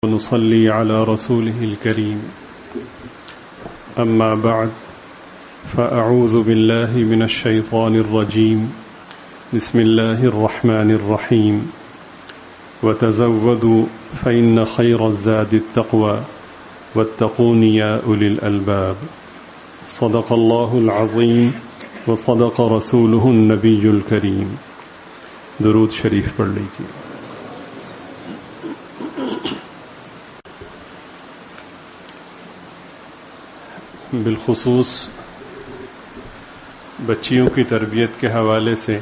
ونصلي على رسوله الكريم أما بعد فأعوذ بالله من الشيطان الرجيم بسم الله الرحمن الرحيم وتزودوا فإن خير الزاد التقوى واتقون يا أولي الألباب صدق الله العظيم وصدق رسوله النبي الكريم درود شریف پڑھ لیجیے۔ بالخصوص بچیوں کی تربیت کے حوالے سے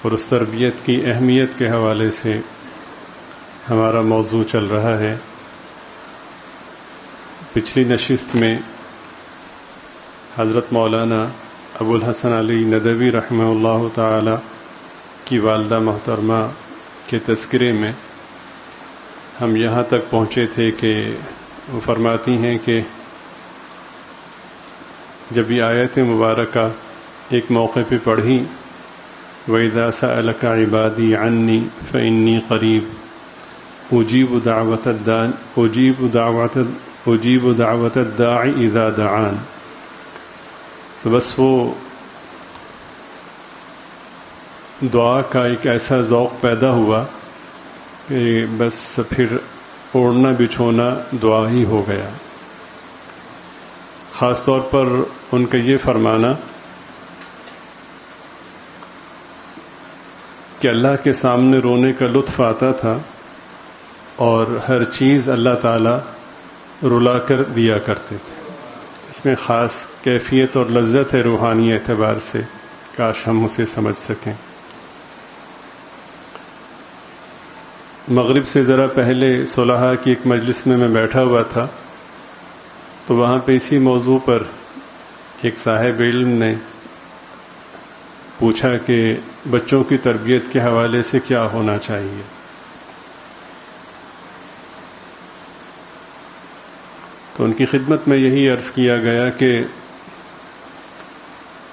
اور اس تربیت کی اہمیت کے حوالے سے ہمارا موضوع چل رہا ہے۔ پچھلی نشست میں حضرت مولانا ابو الحسن علی ندوی رحمہ اللہ تعالی کی والدہ محترمہ کے تذکرے میں ہم یہاں تک پہنچے تھے کہ وہ فرماتی ہیں کہ جب یہ آیت مبارکہ ایک موقع پہ پڑھی وَإِذَا سَأَلَكَ عِبَادِي عَنِّي فَإِنِّي قَرِيبٌ أُجِيبُ دَعْوَةَ الدَّاعِ إِذَا دَعَانِ، تو بس وہ دعا کا ایک ایسا ذوق پیدا ہوا کہ بس پھر اوڑھنا بچھونا دعا ہی ہو گیا۔ خاص طور پر ان کا یہ فرمانا کہ اللہ کے سامنے رونے کا لطف آتا تھا اور ہر چیز اللہ تعالی رلا کر دیا کرتے تھے۔ اس میں خاص کیفیت اور لذت ہے روحانی اعتبار سے، کاش ہم اسے سمجھ سکیں۔ مغرب سے ذرا پہلے صلحاء کی ایک مجلس میں بیٹھا ہوا تھا، تو وہاں پہ اسی موضوع پر ایک صاحب علم نے پوچھا کہ بچوں کی تربیت کے حوالے سے کیا ہونا چاہیے۔ تو ان کی خدمت میں یہی عرض کیا گیا کہ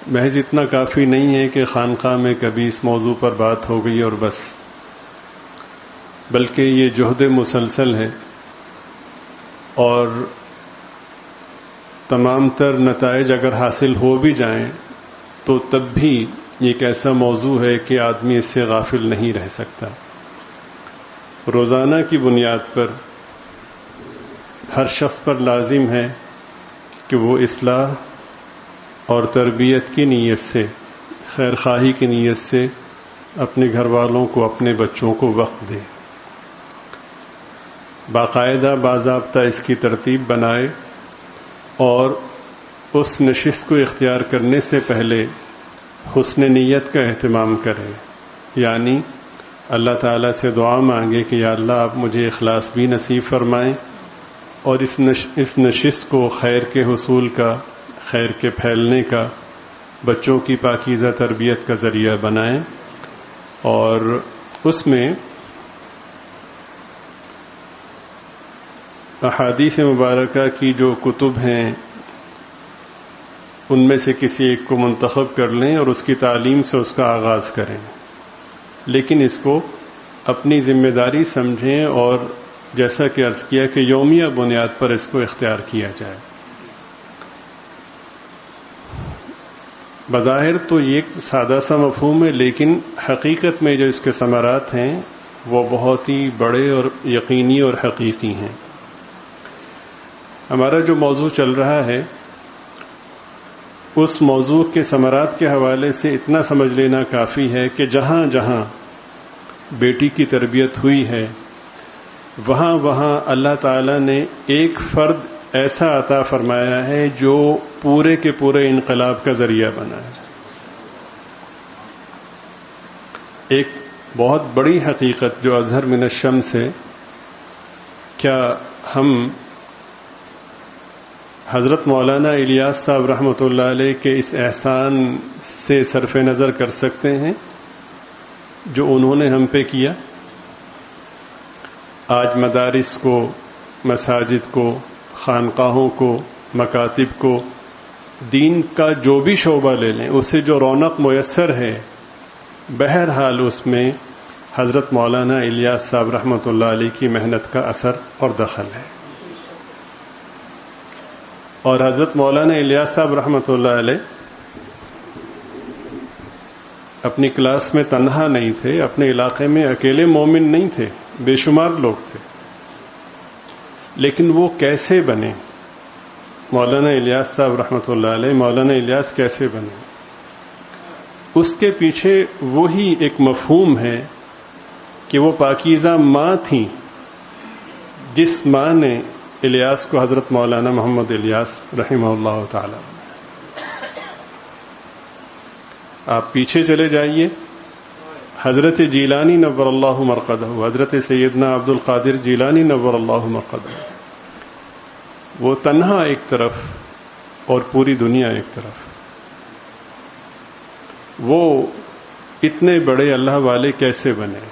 محض اتنا کافی نہیں ہے کہ خانقاہ میں کبھی اس موضوع پر بات ہو گئی اور بس، بلکہ یہ جہد مسلسل ہے اور تمام تر نتائج اگر حاصل ہو بھی جائیں تو تب بھی یہ ایک ایسا موضوع ہے کہ آدمی اس سے غافل نہیں رہ سکتا۔ روزانہ کی بنیاد پر ہر شخص پر لازم ہے کہ وہ اصلاح اور تربیت کی نیت سے، خیر خواہی کی نیت سے اپنے گھر والوں کو، اپنے بچوں کو وقت دے، باقاعدہ باضابطہ اس کی ترتیب بنائے اور اس نشست کو اختیار کرنے سے پہلے حسن نیت کا اہتمام کرے، یعنی اللہ تعالیٰ سے دعا مانگے کہ یا اللہ آپ مجھے اخلاص بھی نصیب فرمائیں اور اس نشست کو خیر کے حصول کا، خیر کے پھیلنے کا، بچوں کی پاکیزہ تربیت کا ذریعہ بنائیں۔ اور اس میں احادیث مبارکہ کی جو کتب ہیں ان میں سے کسی ایک کو منتخب کر لیں اور اس کی تعلیم سے اس کا آغاز کریں، لیکن اس کو اپنی ذمہ داری سمجھیں اور جیسا کہ عرض کیا کہ یومیہ بنیاد پر اس کو اختیار کیا جائے۔ بظاہر تو یہ ایک سادہ سا مفہوم ہے، لیکن حقیقت میں جو اس کے ثمرات ہیں وہ بہت ہی بڑے اور یقینی اور حقیقی ہیں۔ ہمارا جو موضوع چل رہا ہے اس موضوع کے ثمرات کے حوالے سے اتنا سمجھ لینا کافی ہے کہ جہاں جہاں بیٹی کی تربیت ہوئی ہے وہاں وہاں اللہ تعالیٰ نے ایک فرد ایسا عطا فرمایا ہے جو پورے کے پورے انقلاب کا ذریعہ بنا ہے۔ ایک بہت بڑی حقیقت جو اظہر من الشمس ہے، کیا ہم حضرت مولانا الیاس صاحب رحمۃ اللہ علیہ کے اس احسان سے صرف نظر کر سکتے ہیں جو انہوں نے ہم پہ کیا؟ آج مدارس کو، مساجد کو، خانقاہوں کو، مکاتب کو، دین کا جو بھی شعبہ لے لیں، اسے جو رونق میسر ہے، بہرحال اس میں حضرت مولانا الیاس صاحب رحمۃ اللہ علیہ کی محنت کا اثر اور دخل ہے. اور حضرت مولانا الیاس صاحب رحمۃ اللہ علیہ اپنی کلاس میں تنہا نہیں تھے، اپنے علاقے میں اکیلے مومن نہیں تھے، بے شمار لوگ تھے. لیکن وہ کیسے بنے مولانا الیاس صاحب رحمۃ اللہ علیہ؟ مولانا الیاس کیسے بنے؟ اس کے پیچھے وہی ایک مفہوم ہے کہ وہ پاکیزہ ماں تھیں جس ماں نے الیاس کو حضرت مولانا محمد الیاس رحمہ اللہ تعالی. آپ پیچھے چلے جائیے، حضرت جیلانی نور اللہ مرقدہ، حضرت سیدنا عبد القادر جیلانی نور اللہ مرقدہ، وہ تنہا ایک طرف اور پوری دنیا ایک طرف. وہ اتنے بڑے اللہ والے کیسے بنے؟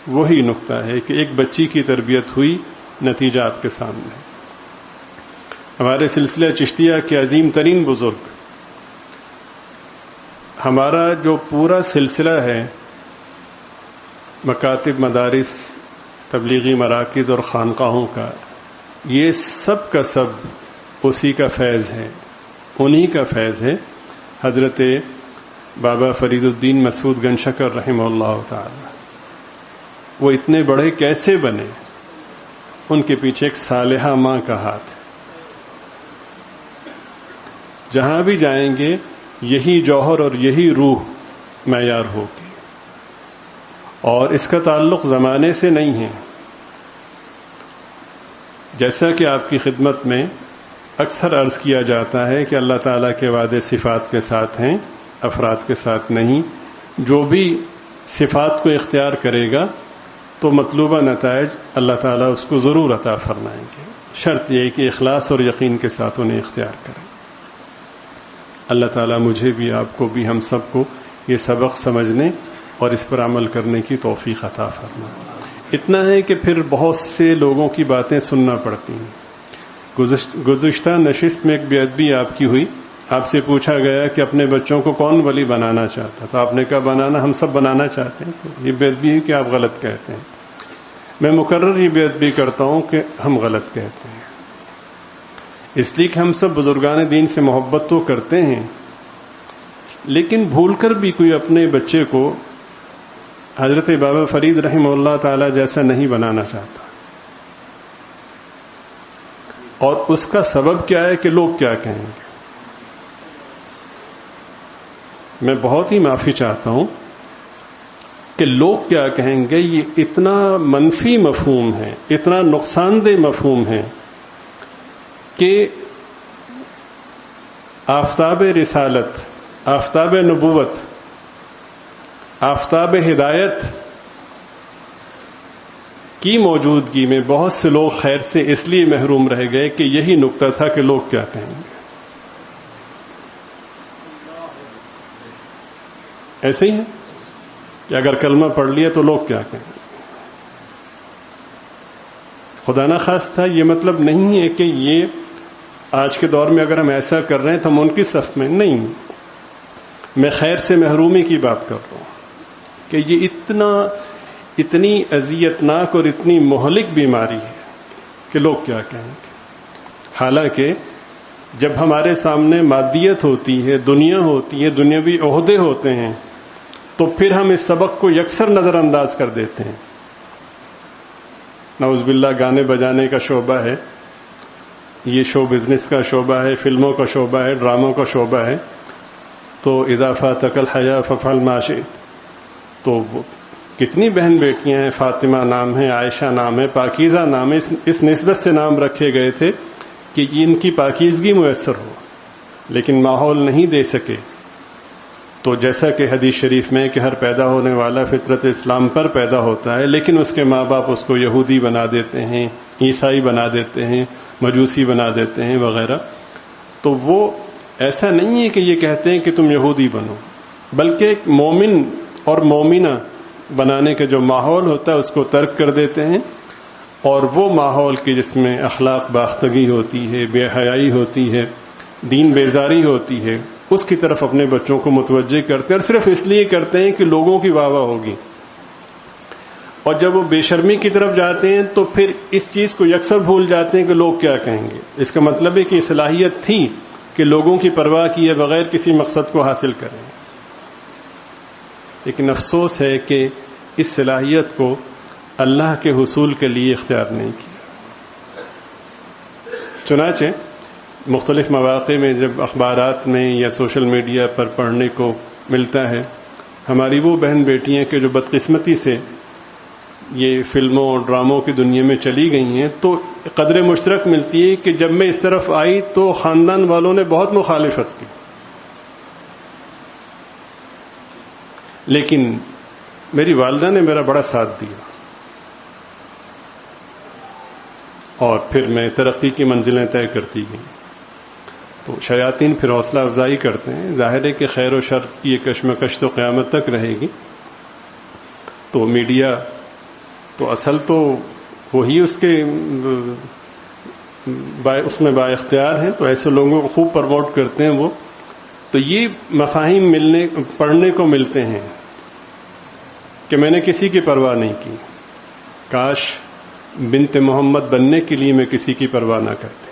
وہی نقطہ ہے کہ ایک بچی کی تربیت ہوئی، نتیجہ آپ کے سامنے. ہمارے سلسلہ چشتیہ کے عظیم ترین بزرگ، ہمارا جو پورا سلسلہ ہے مکاتب، مدارس، تبلیغی مراکز اور خانقاہوں کا، یہ سب کا سب اسی کا فیض ہے، انہی کا فیض ہے. حضرت بابا فرید الدین مسعود گنج شکر رحمہ اللہ تعالی، وہ اتنے بڑے کیسے بنے؟ ان کے پیچھے ایک صالحہ ماں کا ہاتھ ہے. جہاں بھی جائیں گے یہی جوہر اور یہی روح معیار ہوگی. اور اس کا تعلق زمانے سے نہیں ہے. جیسا کہ آپ کی خدمت میں اکثر عرض کیا جاتا ہے کہ اللہ تعالیٰ کے وعدے صفات کے ساتھ ہیں، افراد کے ساتھ نہیں. جو بھی صفات کو اختیار کرے گا تو مطلوبہ نتائج اللہ تعالیٰ اس کو ضرور عطا فرمائیں گے. شرط یہ ہے کہ اخلاص اور یقین کے ساتھ انہیں اختیار کریں. اللہ تعالیٰ مجھے بھی، آپ کو بھی، ہم سب کو یہ سبق سمجھنے اور اس پر عمل کرنے کی توفیق عطا فرمائے. اتنا ہے کہ پھر بہت سے لوگوں کی باتیں سننا پڑتی ہیں. گزشتہ نشست میں ایک بے ادبی آپ کی ہوئی، آپ سے پوچھا گیا کہ اپنے بچوں کو کون ولی بنانا چاہتا؟ تو آپ نے کہا بنانا ہم سب بنانا چاہتے ہیں. تو یہ بے ادبی ہے کہ آپ غلط کہتے ہیں. میں مقرر یہ بے ادبی کرتا ہوں کہ ہم غلط کہتے ہیں، اس لیے کہ ہم سب بزرگان دین سے محبت تو کرتے ہیں، لیکن بھول کر بھی کوئی اپنے بچے کو حضرت بابا فرید رحمہ اللہ تعالی جیسا نہیں بنانا چاہتا. اور اس کا سبب کیا ہے کہ لوگ کیا کہیں گے. میں بہت ہی معافی چاہتا ہوں کہ لوگ کیا کہیں گے، یہ اتنا منفی مفہوم ہے، اتنا نقصان دہ مفہوم ہے کہ آفتاب رسالت، آفتاب نبوت، آفتاب ہدایت کی موجودگی میں بہت سے لوگ خیر سے اس لیے محروم رہ گئے کہ یہی نقطہ تھا کہ لوگ کیا کہیں گے. ایسے ہی ہے کہ اگر کلمہ پڑھ لیا تو لوگ کیا کہیں گے. خدا نہ خواستہ یہ مطلب نہیں ہے کہ یہ آج کے دور میں اگر ہم ایسا کر رہے ہیں تو ہم ان کی صف میں نہیں. میں خیر سے محرومی کی بات کر رہا ہوں کہ یہ اتنی اذیتناک اور اتنی مہلک بیماری ہے کہ لوگ کیا کہیں گے. حالانکہ جب ہمارے سامنے مادیت ہوتی ہے، دنیا ہوتی ہے، دنیاوی عہدے ہوتے ہیں، تو پھر ہم اس سبق کو یکسر نظر انداز کر دیتے ہیں. نعوذ باللہ گانے بجانے کا شعبہ ہے، یہ شو بزنس کا شعبہ ہے، فلموں کا شعبہ ہے، ڈراموں کا شعبہ ہے. تو اذا فاتک الحیا فافعل ما شئت. تو کتنی بہن بیٹیاں ہیں، فاطمہ نام ہے، عائشہ نام ہے، پاکیزہ نام ہے، اس نسبت سے نام رکھے گئے تھے کہ ان کی پاکیزگی میسر ہو، لیکن ماحول نہیں دے سکے. تو جیسا کہ حدیث شریف میں کہ ہر پیدا ہونے والا فطرت اسلام پر پیدا ہوتا ہے، لیکن اس کے ماں باپ اس کو یہودی بنا دیتے ہیں، عیسائی بنا دیتے ہیں، مجوسی بنا دیتے ہیں وغیرہ. تو وہ ایسا نہیں ہے کہ یہ کہتے ہیں کہ تم یہودی بنو، بلکہ ایک مومن اور مومنہ بنانے کا جو ماحول ہوتا ہے اس کو ترک کر دیتے ہیں، اور وہ ماحول کی جس میں اخلاق باختگی ہوتی ہے، بے حیائی ہوتی ہے، دین بیزاری ہوتی ہے، اس کی طرف اپنے بچوں کو متوجہ کرتے ہیں، اور صرف اس لیے کرتے ہیں کہ لوگوں کی واہ واہ ہوگی. اور جب وہ بے شرمی کی طرف جاتے ہیں تو پھر اس چیز کو یکسر بھول جاتے ہیں کہ لوگ کیا کہیں گے. اس کا مطلب ہے کہ صلاحیت تھی کہ لوگوں کی پرواہ کیے بغیر کسی مقصد کو حاصل کریں. لیکن افسوس ہے کہ اس صلاحیت کو اللہ کے حصول کے لیے اختیار نہیں کیا. چنانچہ مختلف مواقع میں جب اخبارات میں یا سوشل میڈیا پر پڑھنے کو ملتا ہے ہماری وہ بہن بیٹیاں کہ جو بدقسمتی سے یہ فلموں اور ڈراموں کی دنیا میں چلی گئی ہیں تو قدر مشترک ملتی ہے کہ جب میں اس طرف آئی تو خاندان والوں نے بہت مخالفت کی، لیکن میری والدہ نے میرا بڑا ساتھ دیا اور پھر میں ترقی کی منزلیں طے کرتی گئی. تو شیاطین پھر حوصلہ افزائی کرتے ہیں. ظاہر ہے کہ خیر و شر کی یہ کشمکش تو قیامت تک رہے گی. تو میڈیا تو اصل تو وہی اس میں با اختیار ہیں، تو ایسے لوگوں کو خوب پروموٹ کرتے ہیں وہ. تو یہ مفاہیم پڑھنے کو ملتے ہیں کہ میں نے کسی کی پرواہ نہیں کی، کاش بنت محمد بننے کے لیے میں کسی کی پرواہ نہ کرتی،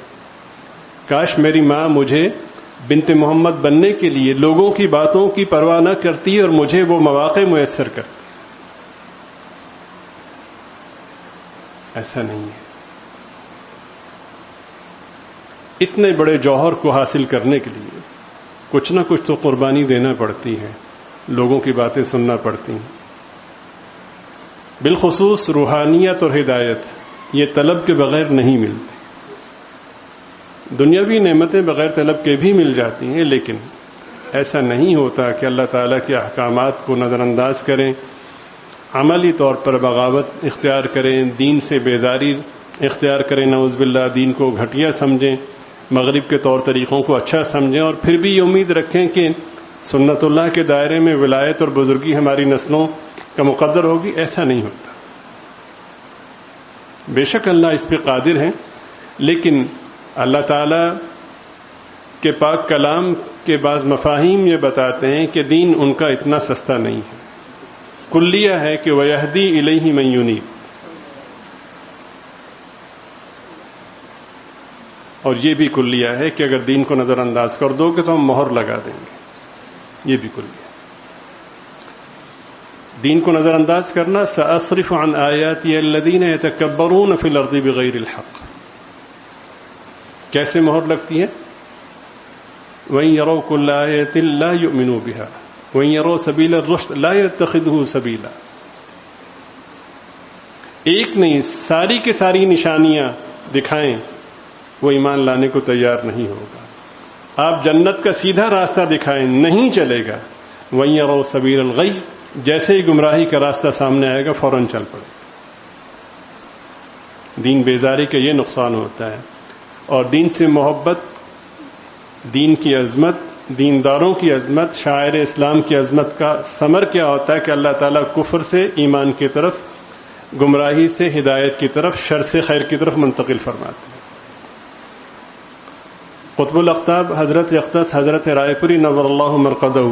کاش میری ماں مجھے بنت محمد بننے کے لیے لوگوں کی باتوں کی پرواہ نہ کرتی اور مجھے وہ مواقع میسر کرتی. ایسا نہیں ہے. اتنے بڑے جوہر کو حاصل کرنے کے لیے کچھ نہ کچھ تو قربانی دینا پڑتی ہے، لوگوں کی باتیں سننا پڑتی ہیں. بالخصوص روحانیت اور ہدایت یہ طلب کے بغیر نہیں ملتی. دنیاوی نعمتیں بغیر طلب کے بھی مل جاتی ہیں، لیکن ایسا نہیں ہوتا کہ اللہ تعالیٰ کے احکامات کو نظر انداز کریں، عملی طور پر بغاوت اختیار کریں، دین سے بیزاری اختیار کریں، نعوذ باللہ دین کو گھٹیا سمجھیں، مغرب کے طور طریقوں کو اچھا سمجھیں اور پھر بھی یہ امید رکھیں کہ سنت اللہ کے دائرے میں ولایت اور بزرگی ہماری نسلوں کا مقدر ہوگی. ایسا نہیں ہوتا. بے شک اللہ اس پہ قادر ہیں، لیکن اللہ تعالیٰ کے پاک کلام کے بعض مفاہیم یہ بتاتے ہیں کہ دین ان کا اتنا سستا نہیں ہے. کلیہ ہے کہ وَيَهْدِي إِلَيْهِ مَن يُنِيبُ، اور یہ بھی کلیہ ہے کہ اگر دین کو نظر انداز کر دو گے تو ہم مہر لگا دیں گے. یہ بھی کلیہ. دین کو نظر انداز کرنا سأصرف عن آیاتی الذین یتکبرون فی الارض بغیر الحق. کیسے مہر لگتی ہے؟ وَإِن يَرَوْا كُلَّ آیَةٍ لَا يُؤْمِنُوا بِهَا وَإِن يَرَوْا سَبِيلَ الرُّشْدِ لَا يَتَّخِذُهُ سَبِيلًا. ایک نہیں، ساری کی ساری نشانیاں دکھائیں وہ ایمان لانے کو تیار نہیں ہوگا. آپ جنت کا سیدھا راستہ دکھائیں نہیں چلے گا. وَإِن يَرَوْا سَبِيلَ الْغَيِّ، جیسے ہی گمراہی کا راستہ سامنے آئے گا فوراً چل پڑے. دین بیزاری کا یہ نقصان ہوتا ہے. اور دین سے محبت، دین کی عظمت، دینداروں کی عظمت، شاعر اسلام کی عظمت کا ثمر کیا ہوتا ہے کہ اللہ تعالیٰ کفر سے ایمان کی طرف، گمراہی سے ہدایت کی طرف، شر سے خیر کی طرف منتقل فرماتے ہیں. قطب الاقطاب حضرت اقدس حضرت رائے پوری نور اللہ مرقدہ،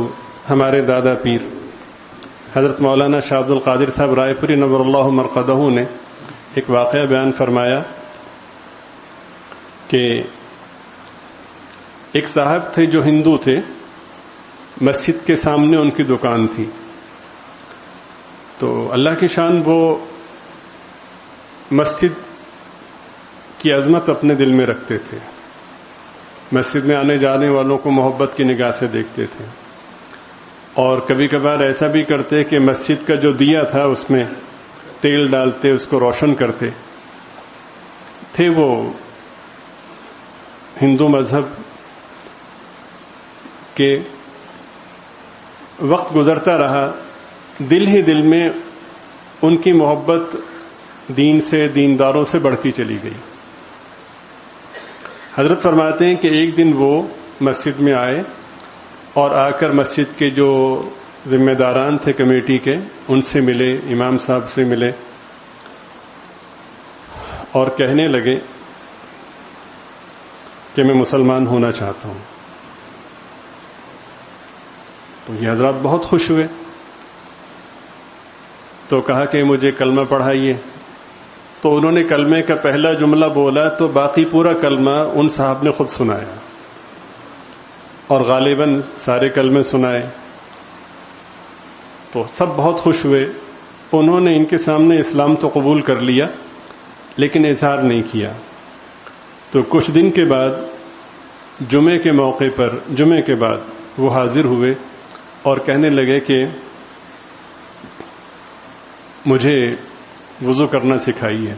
ہمارے دادا پیر حضرت مولانا شاہ عبد القادر صاحب رائے پوری نور اللہ مرقدہ نے ایک واقعہ بیان فرمایا کہ ایک صاحب تھے جو ہندو تھے، مسجد کے سامنے ان کی دکان تھی. تو اللہ کی شان وہ مسجد کی عظمت اپنے دل میں رکھتے تھے، مسجد میں آنے جانے والوں کو محبت کی نگاہ سے دیکھتے تھے، اور کبھی کبھار ایسا بھی کرتے کہ مسجد کا جو دیا تھا اس میں تیل ڈالتے، اس کو روشن کرتے تھے. وہ ہندو مذہب کے وقت گزرتا رہا، دل ہی دل میں ان کی محبت دین سے، دینداروں سے بڑھتی چلی گئی. حضرت فرماتے ہیں کہ ایک دن وہ مسجد میں آئے اور آ کر مسجد کے جو ذمہ داران تھے کمیٹی کے، ان سے ملے، امام صاحب سے ملے اور کہنے لگے کہ میں مسلمان ہونا چاہتا ہوں. تو یہ حضرات بہت خوش ہوئے تو کہا کہ مجھے کلمہ پڑھائیے. تو انہوں نے کلمے کا پہلا جملہ بولا تو باقی پورا کلمہ ان صاحب نے خود سنایا اور غالباً سارے کلمے سنائے. تو سب بہت خوش ہوئے. انہوں نے ان کے سامنے اسلام تو قبول کر لیا لیکن اظہار نہیں کیا. تو کچھ دن کے بعد جمعے کے موقع پر جمعے کے بعد وہ حاضر ہوئے اور کہنے لگے کہ مجھے وضو کرنا سکھائی ہے.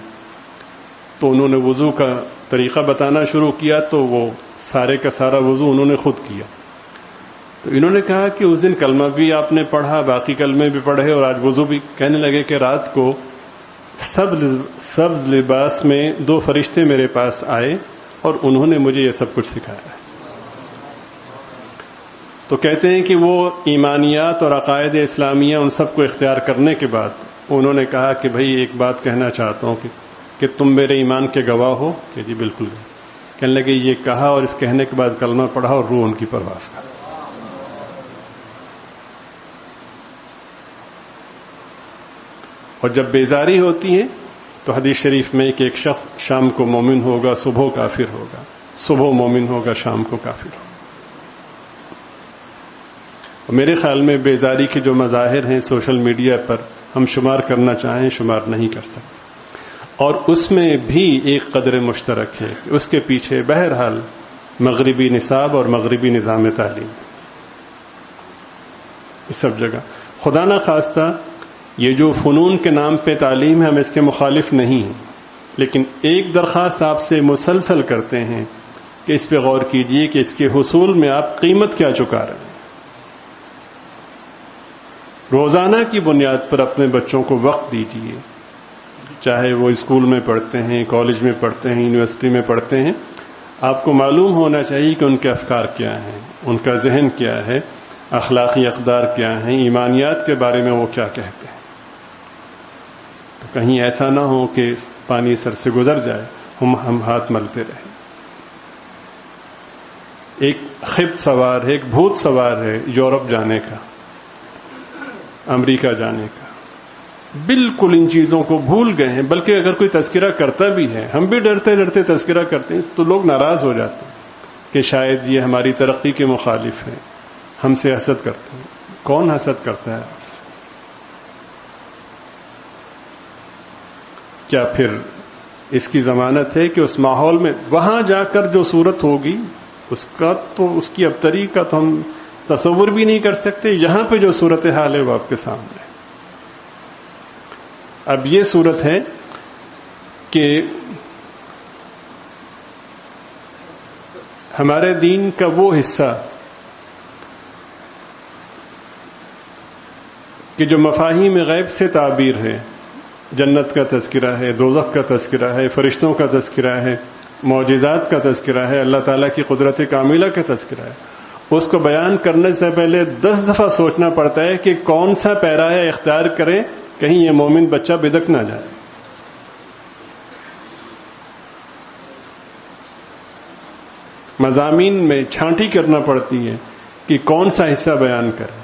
تو انہوں نے وضو کا طریقہ بتانا شروع کیا تو وہ سارے کا سارا وضو انہوں نے خود کیا. تو انہوں نے کہا کہ اس دن کلمہ بھی آپ نے پڑھا, باقی کلمے بھی پڑھے اور آج وضو بھی. کہنے لگے کہ رات کو سبز لباس میں 2 فرشتے میرے پاس آئے اور انہوں نے مجھے یہ سب کچھ سکھایا. تو کہتے ہیں کہ وہ ایمانیات اور عقائد اسلامیہ ان سب کو اختیار کرنے کے بعد انہوں نے کہا کہ بھئی ایک بات کہنا چاہتا ہوں کہ تم میرے ایمان کے گواہ ہو. کہ جی بالکل. کہنے لگے یہ کہا اور اس کہنے کے بعد کلمہ پڑھا اور روح ان کی پرواز کر. اور جب بیزاری ہوتی ہے تو حدیث شریف میں کہ ایک شخص شام کو مومن ہوگا, صبح کافر ہوگا, صبح مومن ہوگا, شام کو کافر ہوگا. میرے خیال میں بیزاری کے جو مظاہر ہیں سوشل میڈیا پر ہم شمار کرنا چاہیں شمار نہیں کر سکتے. اور اس میں بھی ایک قدر مشترک ہے. اس کے پیچھے بہرحال مغربی نصاب اور مغربی نظام تعلیم اس سب جگہ. خدا نہ خواستہ یہ جو فنون کے نام پہ تعلیم ہے ہم اس کے مخالف نہیں ہیں, لیکن ایک درخواست آپ سے مسلسل کرتے ہیں کہ اس پہ غور کیجئے کہ اس کے حصول میں آپ قیمت کیا چکا رہے ہیں. روزانہ کی بنیاد پر اپنے بچوں کو وقت دیجیے, چاہے وہ اسکول میں پڑھتے ہیں, کالج میں پڑھتے ہیں, یونیورسٹی میں پڑھتے ہیں. آپ کو معلوم ہونا چاہیے کہ ان کے افکار کیا ہیں, ان کا ذہن کیا ہے, اخلاقی اقدار کیا ہیں, ایمانیات کے بارے میں وہ کیا کہتے ہیں. تو کہیں ایسا نہ ہو کہ پانی سر سے گزر جائے, ہم ہاتھ ملتے رہیں. ایک خبت سوار ہے, ایک بھوت سوار ہے یورپ جانے کا, امریکہ جانے کا. بالکل ان چیزوں کو بھول گئے ہیں. بلکہ اگر کوئی تذکرہ کرتا بھی ہے, ہم بھی ڈرتے ڈرتے تذکرہ کرتے ہیں تو لوگ ناراض ہو جاتے ہیں کہ شاید یہ ہماری ترقی کے مخالف ہے, ہم سے حسد کرتے ہیں. کون حسد کرتا ہے آپ سے؟ کیا پھر اس کی ضمانت ہے کہ اس ماحول میں وہاں جا کر جو صورت ہوگی اس کی ابتری کا تو ہم تصور بھی نہیں کر سکتے. یہاں پہ جو صورتحال ہے وہ آپ کے سامنے. اب یہ صورت ہے کہ ہمارے دین کا وہ حصہ کہ جو مفاہیم غیب سے تعبیر ہے, جنت کا تذکرہ ہے, دوزخ کا تذکرہ ہے, فرشتوں کا تذکرہ ہے, معجزات کا تذکرہ ہے, اللہ تعالیٰ کی قدرت کاملہ کا تذکرہ ہے, اس کو بیان کرنے سے پہلے 10 دفعہ سوچنا پڑتا ہے کہ کون سا پیرایا اختیار کریں, کہیں یہ مومن بچہ بدک نہ جائے. مضامین میں چھانٹی کرنا پڑتی ہے کہ کون سا حصہ بیان کریں.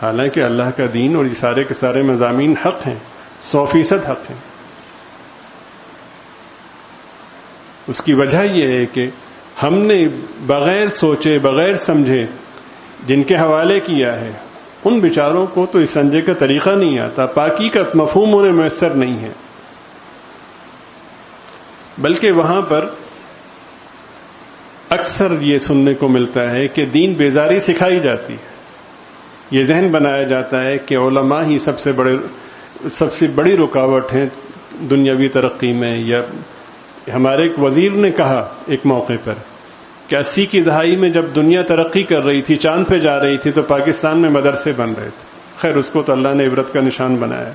حالانکہ اللہ کا دین اور یہ سارے کے سارے مضامین حق ہیں, 100% حق ہیں. اس کی وجہ یہ ہے کہ ہم نے بغیر سوچے بغیر سمجھے جن کے حوالے کیا ہے ان بیچاروں کو تو اس سمجھے کا طریقہ نہیں آتا, پاکی کا مفہوم انہیں میسر نہیں ہے. بلکہ وہاں پر اکثر یہ سننے کو ملتا ہے کہ دین بیزاری سکھائی جاتی ہے. یہ ذہن بنایا جاتا ہے کہ علماء ہی سب سے بڑی رکاوٹ ہیں دنیاوی ترقی میں. یا ہمارے ایک وزیر نے کہا ایک موقع پر کہ 80 کی دہائی میں جب دنیا ترقی کر رہی تھی, چاند پہ جا رہی تھی, تو پاکستان میں مدرسے بن رہے تھے. خیر اس کو تو اللہ نے عبرت کا نشان بنایا.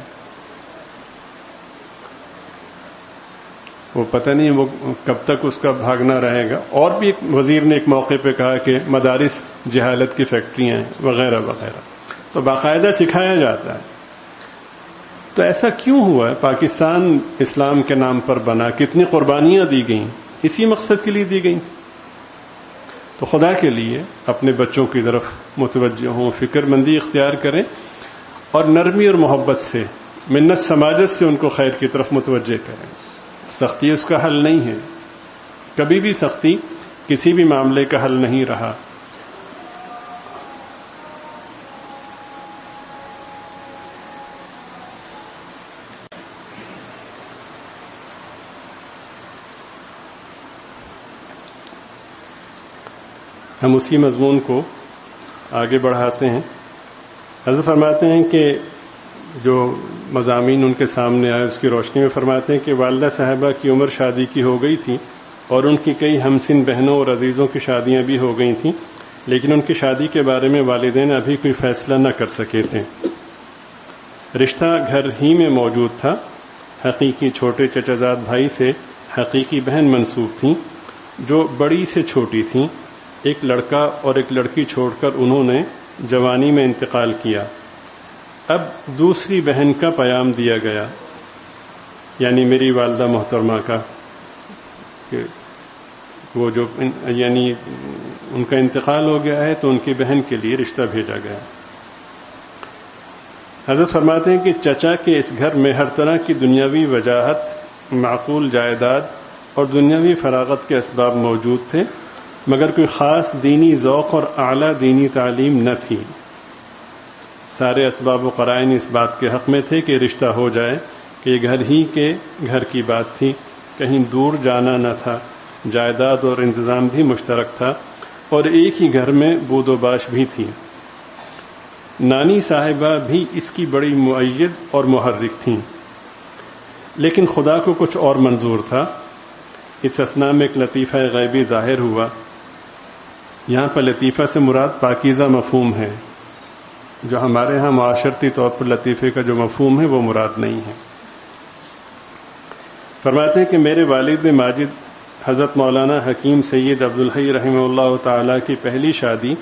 وہ پتہ نہیں وہ کب تک اس کا بھاگنا رہے گا. اور بھی ایک وزیر نے ایک موقع پہ کہا کہ مدارس جہالت کی فیکٹریاں ہیں وغیرہ وغیرہ. تو باقاعدہ سکھایا جاتا ہے. تو ایسا کیوں ہوا ہے؟ پاکستان اسلام کے نام پر بنا, کتنی قربانیاں دی گئیں, اسی مقصد کے لیے دی گئیں. تو خدا کے لیے اپنے بچوں کی طرف متوجہ ہوں, فکر مندی اختیار کریں اور نرمی اور محبت سے، منت سماجت سے ان کو خیر کی طرف متوجہ کریں۔ سختی اس کا حل نہیں ہے، کبھی بھی سختی کسی بھی معاملے کا حل نہیں رہا۔ ہم اسی مضمون کو آگے بڑھاتے ہیں۔ حضرت فرماتے ہیں کہ جو مضامین ان کے سامنے آئے اس کی روشنی میں فرماتے ہیں کہ والدہ صاحبہ کی عمر شادی کی ہو گئی تھی اور ان کی کئی ہمسن بہنوں اور عزیزوں کی شادیاں بھی ہو گئی تھیں، لیکن ان کی شادی کے بارے میں والدین ابھی کوئی فیصلہ نہ کر سکے تھے۔ رشتہ گھر ہی میں موجود تھا، حقیقی چھوٹے چچا زاد بھائی سے حقیقی بہن منسوب تھیں جو بڑی سے چھوٹی تھیں۔ ایک لڑکا اور ایک لڑکی چھوڑ کر انہوں نے جوانی میں انتقال کیا۔ اب دوسری بہن کا پیام دیا گیا، یعنی میری والدہ محترمہ کا، کہ وہ جو یعنی ان کا انتقال ہو گیا ہے تو ان کی بہن کے لیے رشتہ بھیجا گیا۔ حضرت فرماتے ہیں کہ چچا کے اس گھر میں ہر طرح کی دنیاوی وجاہت، معقول جائیداد اور دنیاوی فراغت کے اسباب موجود تھے، مگر کوئی خاص دینی ذوق اور اعلیٰ دینی تعلیم نہ تھی۔ سارے اسباب و قرائن اس بات کے حق میں تھے کہ رشتہ ہو جائے، کہ یہ گھر ہی کے گھر کی بات تھی، کہیں دور جانا نہ تھا، جائیداد اور انتظام بھی مشترک تھا اور ایک ہی گھر میں بود و باش بھی تھی۔ نانی صاحبہ بھی اس کی بڑی مؤید اور محرک تھیں، لیکن خدا کو کچھ اور منظور تھا۔ اس اثناء میں ایک لطیفہ غیبی ظاہر ہوا۔ یہاں پر لطیفہ سے مراد پاکیزہ مفہوم ہے، جو ہمارے ہاں معاشرتی طور پر لطیفے کا جو مفہوم ہے وہ مراد نہیں ہے۔ فرماتے ہیں کہ میرے والد ماجد حضرت مولانا حکیم سید عبدالحی رحمہ اللہ تعالی کی پہلی شادی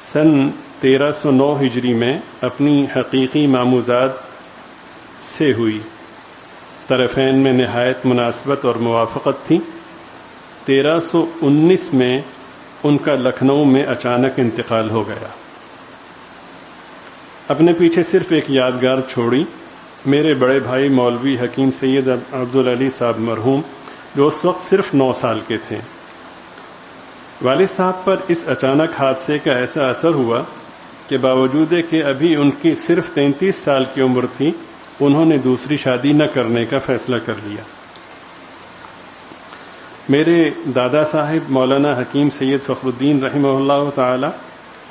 سن 1309 ہجری میں اپنی حقیقی ماموزاد سے ہوئی۔ طرفین میں نہایت مناسبت اور موافقت تھی۔ 1319 میں ان کا لکھنؤ میں اچانک انتقال ہو گیا۔ اپنے پیچھے صرف ایک یادگار چھوڑی، میرے بڑے بھائی مولوی حکیم سید عبدالعلی صاحب مرحوم، جو اس وقت صرف 9 سال کے تھے۔ والد صاحب پر اس اچانک حادثے کا ایسا اثر ہوا کہ باوجود کہ ابھی ان کی صرف 33 سال کی عمر تھی، انہوں نے دوسری شادی نہ کرنے کا فیصلہ کر لیا۔ میرے دادا صاحب مولانا حکیم سید فخر الدین رحمہ اللہ تعالی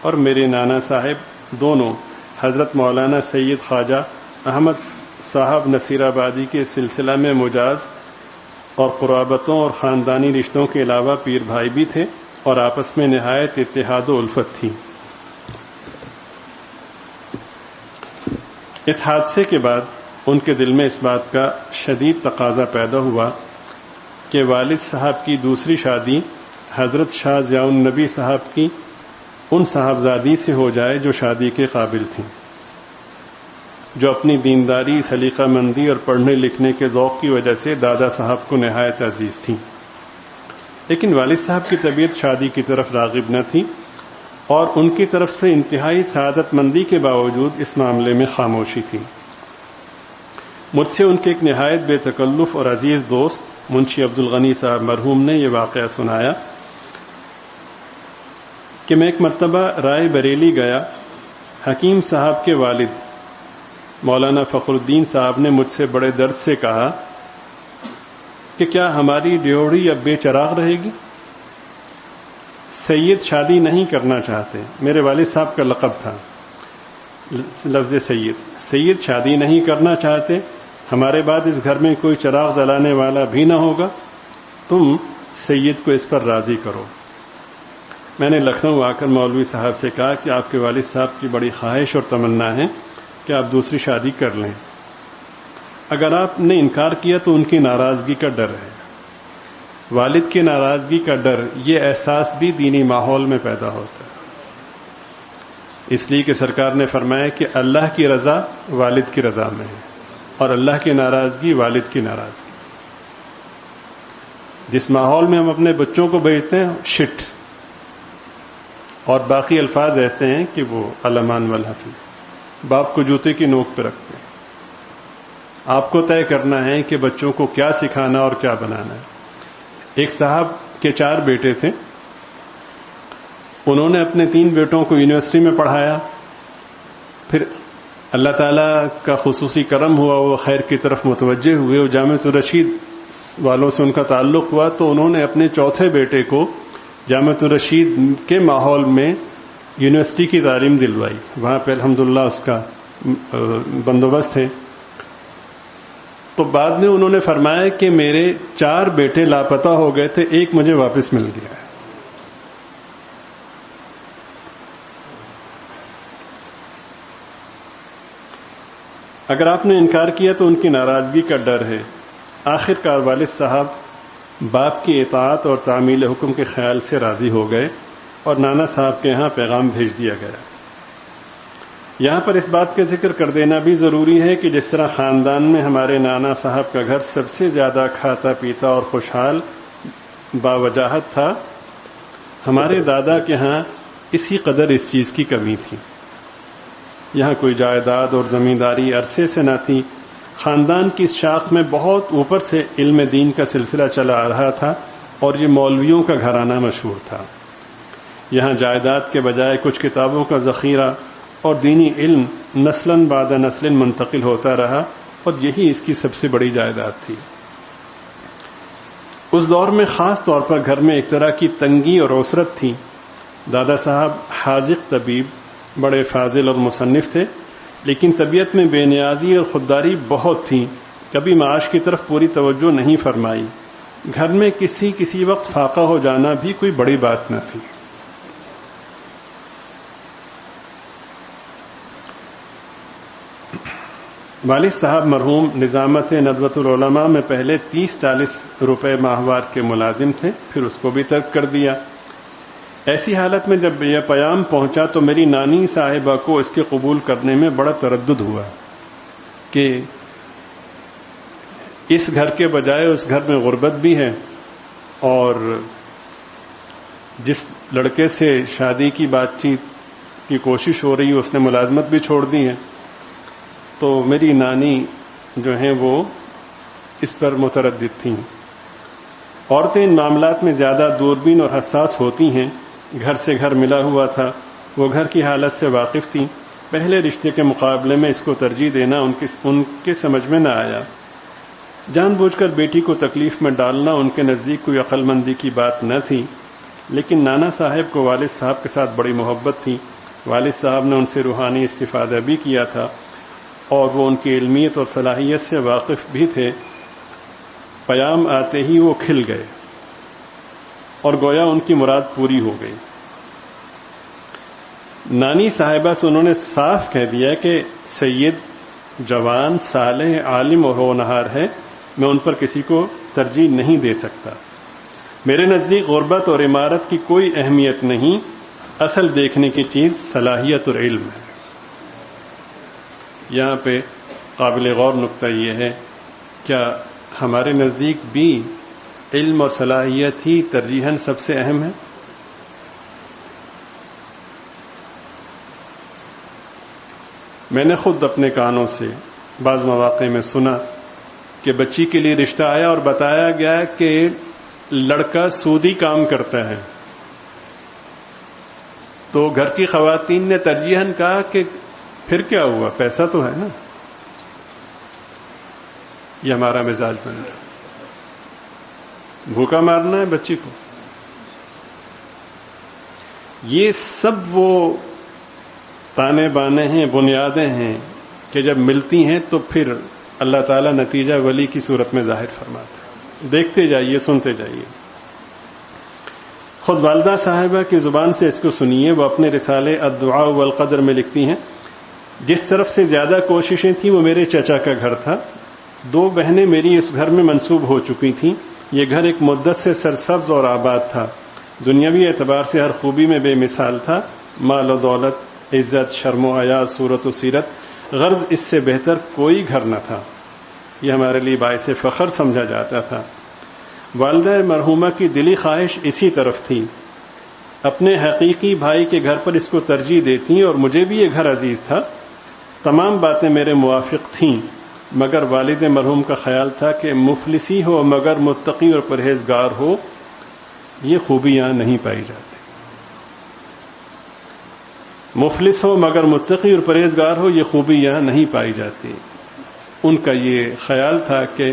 اور میرے نانا صاحب دونوں حضرت مولانا سید خواجہ احمد صاحب نصیر آبادی کے سلسلہ میں مجاز اور قرابتوں اور خاندانی رشتوں کے علاوہ پیر بھائی بھی تھے اور آپس میں نہایت اتحاد و الفت تھی۔ اس حادثے کے بعد ان کے دل میں اس بات کا شدید تقاضا پیدا ہوا کہ والد صاحب کی دوسری شادی حضرت شاہ ضیاء النبی صاحب کی ان صاحبزادی سے ہو جائے جو شادی کے قابل تھیں، جو اپنی دینداری، سلیقہ مندی اور پڑھنے لکھنے کے ذوق کی وجہ سے دادا صاحب کو نہایت عزیز تھیں۔ لیکن والد صاحب کی طبیعت شادی کی طرف راغب نہ تھی اور ان کی طرف سے انتہائی سعادت مندی کے باوجود اس معاملے میں خاموشی تھی۔ مجھ سے ان کے ایک نہایت بے تکلف اور عزیز دوست منشی عبدالغنی صاحب مرحوم نے یہ واقعہ سنایا کہ میں ایک مرتبہ رائے بریلی گیا۔ حکیم صاحب کے والد مولانا فخر الدین صاحب نے مجھ سے بڑے درد سے کہا کہ کیا ہماری ڈیوڑی اب بے چراغ رہے گی؟ سید شادی نہیں کرنا چاہتے۔ میرے والد صاحب کا لقب تھا لفظ سید شادی نہیں کرنا چاہتے، ہمارے بعد اس گھر میں کوئی چراغ جلانے والا بھی نہ ہوگا، تم سید کو اس پر راضی کرو۔ میں نے لکھنؤ آ کر مولوی صاحب سے کہا کہ آپ کے والد صاحب کی بڑی خواہش اور تمنا ہے کہ آپ دوسری شادی کر لیں۔ اگر آپ نے انکار کیا تو ان کی ناراضگی کا ڈر ہے۔ والد کی ناراضگی کا ڈر، یہ احساس بھی دینی ماحول میں پیدا ہوتا ہے، اس لیے کہ سرکار نے فرمایا کہ اللہ کی رضا والد کی رضا میں ہے اور اللہ کی ناراضگی والد کی ناراضگی۔ جس ماحول میں ہم اپنے بچوں کو بھیجتے ہیں شٹ، اور باقی الفاظ ایسے ہیں کہ وہ الامان والحفیظ، باپ کو جوتے کی نوک پہ رکھتے ہیں. آپ کو طے کرنا ہے کہ بچوں کو کیا سکھانا اور کیا بنانا ہے. ایک صاحب کے 4 بیٹے تھے. انہوں نے اپنے 3 بیٹوں کو یونیورسٹی میں پڑھایا. پھر اللہ تعالیٰ کا خصوصی کرم ہوا, وہ خیر کی طرف متوجہ ہوئے اور جامعۃ الرشید والوں سے ان کا تعلق ہوا, تو انہوں نے اپنے 4تھے بیٹے کو جامعۃ الرشید کے ماحول میں یونیورسٹی کی تعلیم دلوائی. وہاں پہ الحمدللہ اس کا بندوبست ہے. تو بعد میں انہوں نے فرمایا کہ میرے 4 بیٹے لاپتہ ہو گئے تھے, ایک مجھے واپس مل گیا ہے. اگر آپ نے انکار کیا تو ان کی ناراضگی کا ڈر ہے. آخر کار والد صاحب باپ کی اطاعت اور تعمیل حکم کے خیال سے راضی ہو گئے اور نانا صاحب کے ہاں پیغام بھیج دیا گیا. یہاں پر اس بات کا ذکر کر دینا بھی ضروری ہے کہ جس طرح خاندان میں ہمارے نانا صاحب کا گھر سب سے زیادہ کھاتا پیتا اور خوشحال باوجاہت تھا, ہمارے دادا کے ہاں اسی قدر اس چیز کی کمی تھی. یہاں کوئی جائیداد اور زمینداری عرصے سے نہ تھی. خاندان کی اس شاخ میں بہت اوپر سے علم دین کا سلسلہ چلا آ رہا تھا اور یہ مولویوں کا گھرانہ مشہور تھا. یہاں جائیداد کے بجائے کچھ کتابوں کا ذخیرہ اور دینی علم نسلاً بعد نسل منتقل ہوتا رہا اور یہی اس کی سب سے بڑی جائیداد تھی. اس دور میں خاص طور پر گھر میں ایک طرح کی تنگی اور عسرت تھی. دادا صاحب حاذق طبیب, بڑے فاضل اور مصنف تھے, لیکن طبیعت میں بے نیازی اور خودداری بہت تھی. کبھی معاش کی طرف پوری توجہ نہیں فرمائی. گھر میں کسی وقت فاقہ ہو جانا بھی کوئی بڑی بات نہ تھی. والد صاحب مرحوم نظامت ندوۃ العلماء میں پہلے 30-40 روپے ماہوار کے ملازم تھے, پھر اس کو بھی ترک کر دیا. ایسی حالت میں جب یہ پیام پہنچا تو میری نانی صاحبہ کو اس کے قبول کرنے میں بڑا تردد ہوا کہ اس گھر کے بجائے اس گھر میں غربت بھی ہے اور جس لڑکے سے شادی کی بات چیت کی کوشش ہو رہی ہے اس نے ملازمت بھی چھوڑ دی ہے. تو میری نانی جو ہیں وہ اس پر متردد تھیں. عورتیں ان معاملات میں زیادہ دوربین اور حساس ہوتی ہیں. گھر سے گھر ملا ہوا تھا, وہ گھر کی حالت سے واقف تھیں. پہلے رشتے کے مقابلے میں اس کو ترجیح دینا ان کے سمجھ میں نہ آیا. جان بوجھ کر بیٹی کو تکلیف میں ڈالنا ان کے نزدیک کوئی عقل مندی کی بات نہ تھی. لیکن نانا صاحب کو والد صاحب کے ساتھ بڑی محبت تھی. والد صاحب نے ان سے روحانی استفادہ بھی کیا تھا اور وہ ان کی علمیت اور صلاحیت سے واقف بھی تھے. پیام آتے ہی وہ کھل گئے اور گویا ان کی مراد پوری ہو گئی. نانی صاحبہ سے انہوں نے صاف کہہ دیا کہ سید جوان صالح عالم اور ہونہار ہے, میں ان پر کسی کو ترجیح نہیں دے سکتا. میرے نزدیک غربت اور عمارت کی کوئی اہمیت نہیں, اصل دیکھنے کی چیز صلاحیت اور علم ہے. یہاں پہ قابل غور نقطہ یہ ہے, کیا ہمارے نزدیک بھی علم اور صلاحیت ہی ترجیحاً سب سے اہم ہے؟ میں نے خود اپنے کانوں سے بعض مواقع میں سنا کہ بچی کے لیے رشتہ آیا اور بتایا گیا کہ لڑکا سودی کام کرتا ہے. تو گھر کی خواتین نے ترجیحاً کہا کہ پھر کیا ہوا, پیسہ تو ہے نا. یہ ہمارا مزاج بن رہا, بھوکا مارنا ہے بچی کو. یہ سب وہ تانے بانے ہیں, بنیادیں ہیں کہ جب ملتی ہیں تو پھر اللہ تعالیٰ نتیجہ ولی کی صورت میں ظاہر فرماتا ہے. دیکھتے جائیے, سنتے جائیے. خود والدہ صاحبہ کی زبان سے اس کو سنیے. وہ اپنے رسالے الدعاء والقدر میں لکھتی ہیں, جس طرف سے زیادہ کوششیں تھیں وہ میرے چچا کا گھر تھا. 2 بہنیں میری اس گھر میں منسوب ہو چکی تھیں. یہ گھر ایک مدت سے سرسبز اور آباد تھا. دنیاوی اعتبار سے ہر خوبی میں بے مثال تھا. مال و دولت, عزت, شرم و حیا, صورت و سیرت, غرض اس سے بہتر کوئی گھر نہ تھا. یہ ہمارے لیے باعث فخر سمجھا جاتا تھا. والدہ مرحومہ کی دلی خواہش اسی طرف تھی. اپنے حقیقی بھائی کے گھر پر اس کو ترجیح دیتی اور مجھے بھی یہ گھر عزیز تھا. تمام باتیں میرے موافق تھیں، مگر والد مرحوم کا خیال تھا کہ مفلسی ہو مگر متقی اور پرہیزگار ہو، یہ خوبی یہاں نہیں پائی جاتی۔ مفلس ہو مگر متقی اور پرہیزگار ہو، یہ خوبی یہاں نہیں پائی جاتی۔ ان کا یہ خیال تھا کہ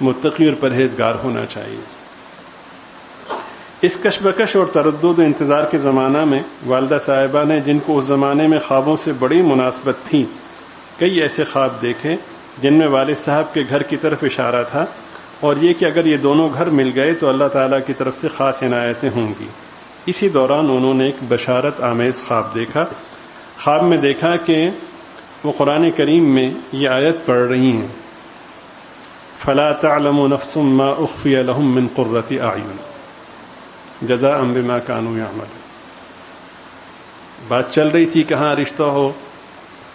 متقی اور پرہیزگار ہونا چاہیے۔ اس کشمکش اور تردد و انتظار کے زمانہ میں والدہ صاحبہ نے، جن کو اس زمانے میں خوابوں سے بڑی مناسبت تھی، کئی ایسے خواب دیکھے جن میں والد صاحب کے گھر کی طرف اشارہ تھا، اور یہ کہ اگر یہ دونوں گھر مل گئے تو اللہ تعالیٰ کی طرف سے خاص عنایتیں ہوں گی۔ اسی دوران انہوں نے ایک بشارت آمیز خواب دیکھا۔ خواب میں دیکھا کہ وہ قرآن کریم میں یہ آیت پڑھ رہی ہیں، فَلَا تَعْلَمُ نَفْسٌ مَّا أُخْفِيَ لَهُم مِّن قُرَّةِ أَعْيُنٍ جَزَاءً بِمَا كَانُوا يَعْمَلُونَ۔ بات چل رہی تھی کہاں رشتہ ہو،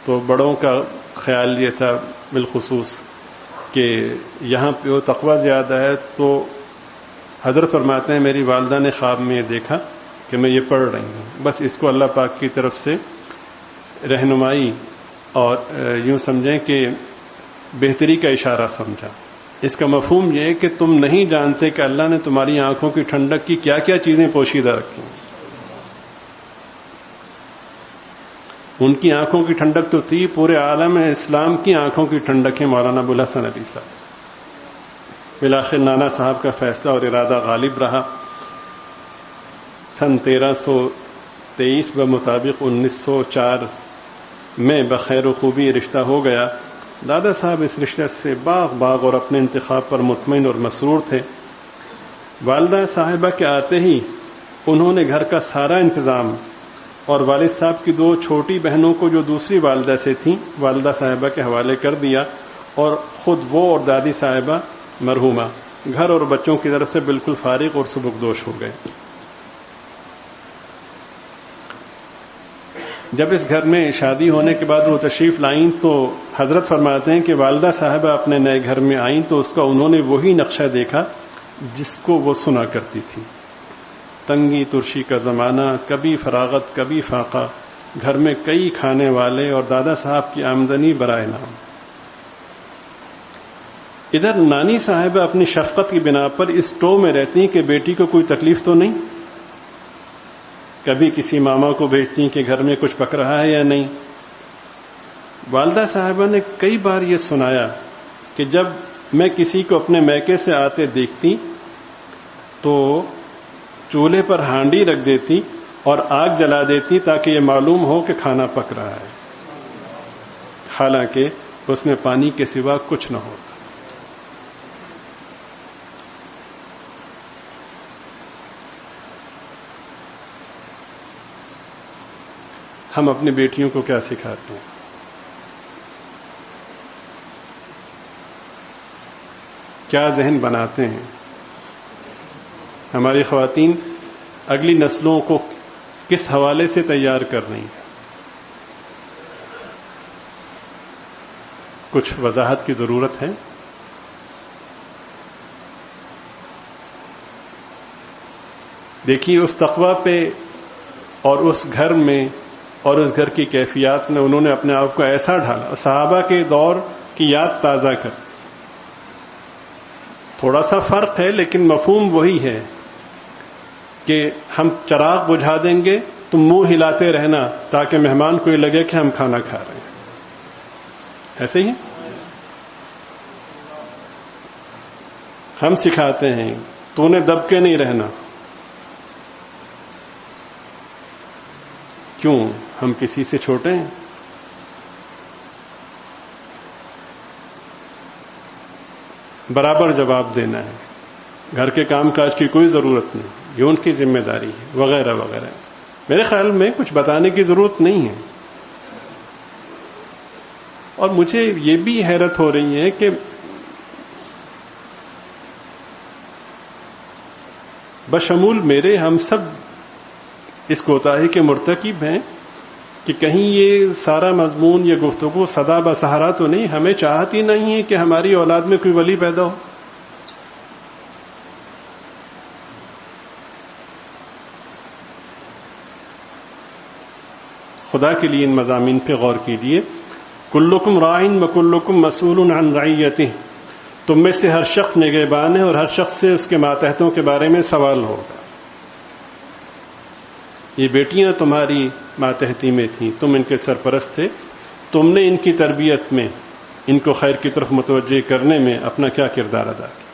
تو بڑوں کا خیال یہ تھا بالخصوص کہ یہاں پہ وہ تقوی زیادہ ہے، تو حضرت فرماتے ہیں میری والدہ نے خواب میں یہ دیکھا کہ میں یہ پڑھ رہی ہوں، بس اس کو اللہ پاک کی طرف سے رہنمائی اور یوں سمجھیں کہ بہتری کا اشارہ سمجھا۔ اس کا مفہوم یہ ہے کہ تم نہیں جانتے کہ اللہ نے تمہاری آنکھوں کی ٹھنڈک کی کیا کیا چیزیں پوشیدہ رکھی ہیں۔ ان کی آنکھوں کی ٹھنڈک تو تھی، پورے عالم اسلام کی آنکھوں کی ٹھنڈک ہے مولانا ابوالحسن علی صاحب۔ بالآخر نانا صاحب کا فیصلہ اور ارادہ غالب رہا۔ سن 1323 بمطابق 1904 میں بخیر و خوبی رشتہ ہو گیا۔ دادا صاحب اس رشتے سے باغ اور اپنے انتخاب پر مطمئن اور مسرور تھے۔ والدہ صاحبہ کے آتے ہی انہوں نے گھر کا سارا انتظام اور والد صاحب کی 2 چھوٹی بہنوں کو جو دوسری والدہ سے تھیں والدہ صاحبہ کے حوالے کر دیا، اور خود وہ اور دادی صاحبہ مرحومہ گھر اور بچوں کی طرف سے بالکل فارغ اور سبکدوش ہو گئے۔ جب اس گھر میں شادی ہونے کے بعد وہ تشریف لائیں تو حضرت فرماتے ہیں کہ والدہ صاحبہ اپنے نئے گھر میں آئیں تو اس کا انہوں نے وہی نقشہ دیکھا جس کو وہ سنا کرتی تھی۔ تنگی ترشی کا زمانہ، کبھی فراغت کبھی فاقہ، گھر میں کئی کھانے والے اور دادا صاحب کی آمدنی برائے نام۔ ادھر نانی صاحبہ اپنی شفقت کی بنا پر اس ٹو میں رہتی ہیں کہ بیٹی کو کوئی تکلیف تو نہیں، کبھی کسی ماما کو بھیجتی کہ گھر میں کچھ پک رہا ہے یا نہیں۔ والدہ صاحبہ نے کئی بار یہ سنایا کہ جب میں کسی کو اپنے میکے سے آتے دیکھتی تو چولہے پر ہانڈی رکھ دیتی اور آگ جلا دیتی تاکہ یہ معلوم ہو کہ کھانا پک رہا ہے، حالانکہ اس میں پانی کے سوا کچھ نہ ہوتا۔ ہم اپنی بیٹیوں کو کیا سکھاتے ہیں؟ کیا ذہن بناتے ہیں؟ ہماری خواتین اگلی نسلوں کو کس حوالے سے تیار کر رہی ہیں؟ کچھ وضاحت کی ضرورت ہے۔ دیکھیے اس تقویٰ پہ اور اس گھر میں اور اس گھر کی کیفیات میں انہوں نے اپنے آپ کو ایسا ڈھالا، صحابہ کے دور کی یاد تازہ کر۔ تھوڑا سا فرق ہے لیکن مفہوم وہی ہے کہ ہم چراغ بجھا دیں گے تم منہ ہلاتے رہنا تاکہ مہمان کو یہ لگے کہ ہم کھانا کھا رہے ہیں۔ ایسے ہی ہم سکھاتے ہیں تو نے دب کے نہیں رہنا۔ کیوں؟ ہم کسی سے چھوٹے ہیں؟ برابر جواب دینا ہے، گھر کے کام کاج کی کوئی ضرورت نہیں، یہ ان کی ذمہ داری ہے، وغیرہ وغیرہ۔ میرے خیال میں کچھ بتانے کی ضرورت نہیں ہے۔ اور مجھے یہ بھی حیرت ہو رہی ہے کہ بشمول میرے ہم سب اس کوتاہی کے مرتکب ہیں کہ کہیں یہ سارا مضمون، یہ گفتگو سدا بسہرا تو نہیں، ہمیں چاہت ہی نہیں ہے کہ ہماری اولاد میں کوئی ولی پیدا ہو۔ خدا کے لیے ان مضامین پہ غور کیجیے۔ کلکم راعٍ وکلکم مسئول عن رعیتہ، تم میں سے ہر شخص نگہبان ہے اور ہر شخص سے اس کے ماتحتوں کے بارے میں سوال ہوگا. یہ بیٹیاں تمہاری ماتحتی میں تھیں، تم ان کے سرپرست تھے، تم نے ان کی تربیت میں، ان کو خیر کی طرف متوجہ کرنے میں اپنا کیا کردار ادا کیا.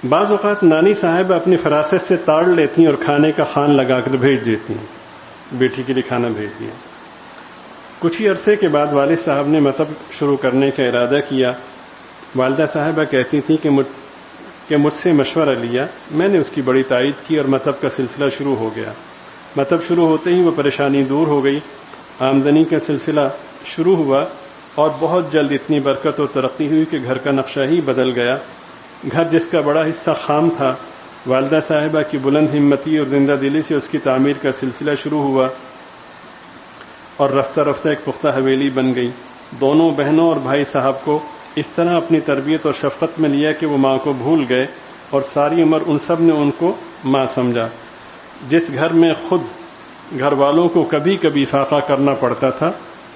بعض اوقات نانی صاحب اپنی فراست سے تاڑ لیتی اور کھانے کا خوان لگا کر بھیج دیتی ہیں، بیٹی کے لیے کھانا بھیج دیا. کچھ ہی عرصے کے بعد والد صاحب نے مطلب شروع کرنے کا ارادہ کیا. والدہ صاحبہ کہتی تھیں کہ مجھ سے مشورہ لیا، میں نے اس کی بڑی تائید کی اور مطلب کا سلسلہ شروع ہو گیا. مطلب شروع ہوتے ہی وہ پریشانی دور ہو گئی، آمدنی کا سلسلہ شروع ہوا اور بہت جلد اتنی برکت اور ترقی ہوئی کہ گھر کا نقشہ ہی بدل گیا. گھر جس کا بڑا حصہ خام تھا، والدہ صاحبہ کی بلند ہمتی اور زندہ دلی سے اس کی تعمیر کا سلسلہ شروع ہوا اور رفتہ رفتہ ایک پختہ حویلی بن گئی. دونوں بہنوں اور بھائی صاحب کو اس طرح اپنی تربیت اور شفقت میں لیا کہ وہ ماں کو بھول گئے اور ساری عمر ان سب نے ان کو ماں سمجھا. جس گھر میں خود گھر والوں کو کبھی کبھی فاقہ کرنا پڑتا تھا،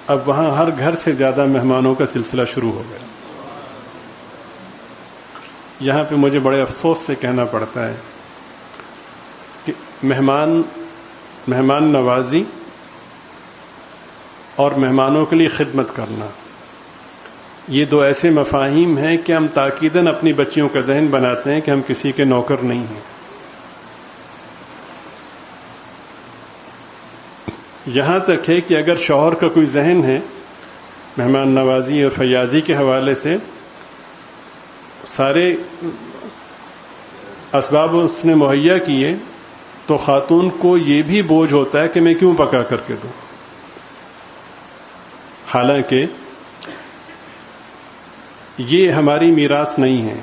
اب وہاں ہر گھر سے زیادہ مہمانوں کا سلسلہ شروع ہو گیا. یہاں پہ مجھے بڑے افسوس سے کہنا پڑتا ہے کہ مہمان نوازی اور مہمانوں کے لیے خدمت کرنا، یہ دو ایسے مفاہیم ہیں کہ ہم تاکیداً اپنی بچیوں کا ذہن بناتے ہیں کہ ہم کسی کے نوکر نہیں ہیں. یہاں تک ہے کہ اگر شوہر کا کوئی ذہن ہے مہمان نوازی اور فیاضی کے حوالے سے، سارے اسباب اس نے مہیا کیے، تو خاتون کو یہ بھی بوجھ ہوتا ہے کہ میں کیوں پکا کر کے دوں. حالانکہ یہ ہماری میراث نہیں ہے.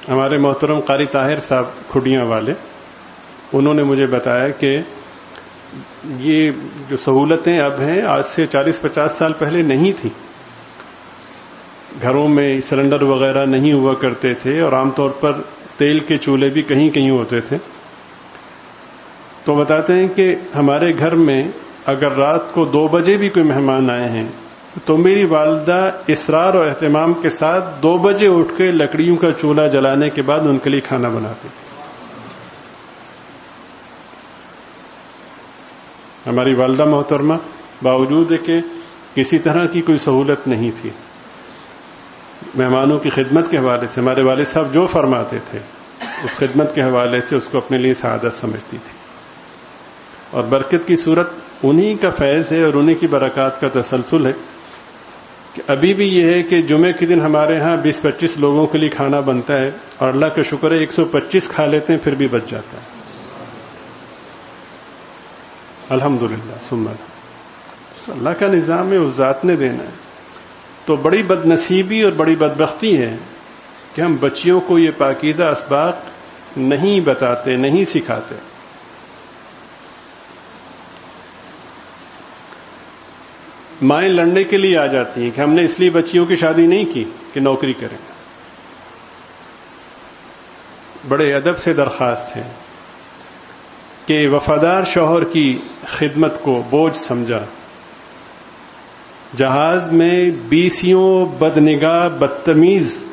ہمارے محترم قاری طاہر صاحب کھڈیاں والے، انہوں نے مجھے بتایا کہ یہ جو سہولتیں اب ہیں آج سے 40-50 سال پہلے نہیں تھی. گھروں میں سلنڈر وغیرہ نہیں ہوا کرتے تھے اور عام طور پر تیل کے چولہے بھی کہیں کہیں ہوتے تھے. تو بتاتے ہیں کہ ہمارے گھر میں اگر رات کو 2 بجے بھی کوئی مہمان آئے ہیں تو میری والدہ اصرار اور اہتمام کے ساتھ 2 بجے اٹھ کے لکڑیوں کا چولہا جلانے کے بعد ان کے لیے کھانا بناتی. ہماری والدہ محترمہ باوجود ہے کہ کسی طرح کی کوئی سہولت نہیں تھی، مہمانوں کی خدمت کے حوالے سے ہمارے والد صاحب جو فرماتے تھے اس خدمت کے حوالے سے اس کو اپنے لیے سعادت سمجھتی تھی. اور برکت کی صورت انہی کا فیض ہے اور انہی کی برکات کا تسلسل ہے کہ ابھی بھی یہ ہے کہ جمعے کے دن ہمارے ہاں 20-25 لوگوں کے لیے کھانا بنتا ہے اور اللہ کا شکر ہے 125 کھا لیتے ہیں پھر بھی بچ جاتا ہے. الحمدللہ ثم اللہ کا نظام ہے، اس ذات نے دینا ہے. تو بڑی بد نصیبی اور بڑی بدبختی ہے کہ ہم بچیوں کو یہ پاکیزہ اسباق نہیں بتاتے، نہیں سکھاتے. مائیں لڑنے کے لیے آ جاتی ہیں کہ ہم نے اس لیے بچیوں کی شادی نہیں کی کہ نوکری کریں. بڑے ادب سے درخواست ہے کہ وفادار شوہر کی خدمت کو بوجھ سمجھا، جہاز میں بیسیوں بدنگاہ بدتمیز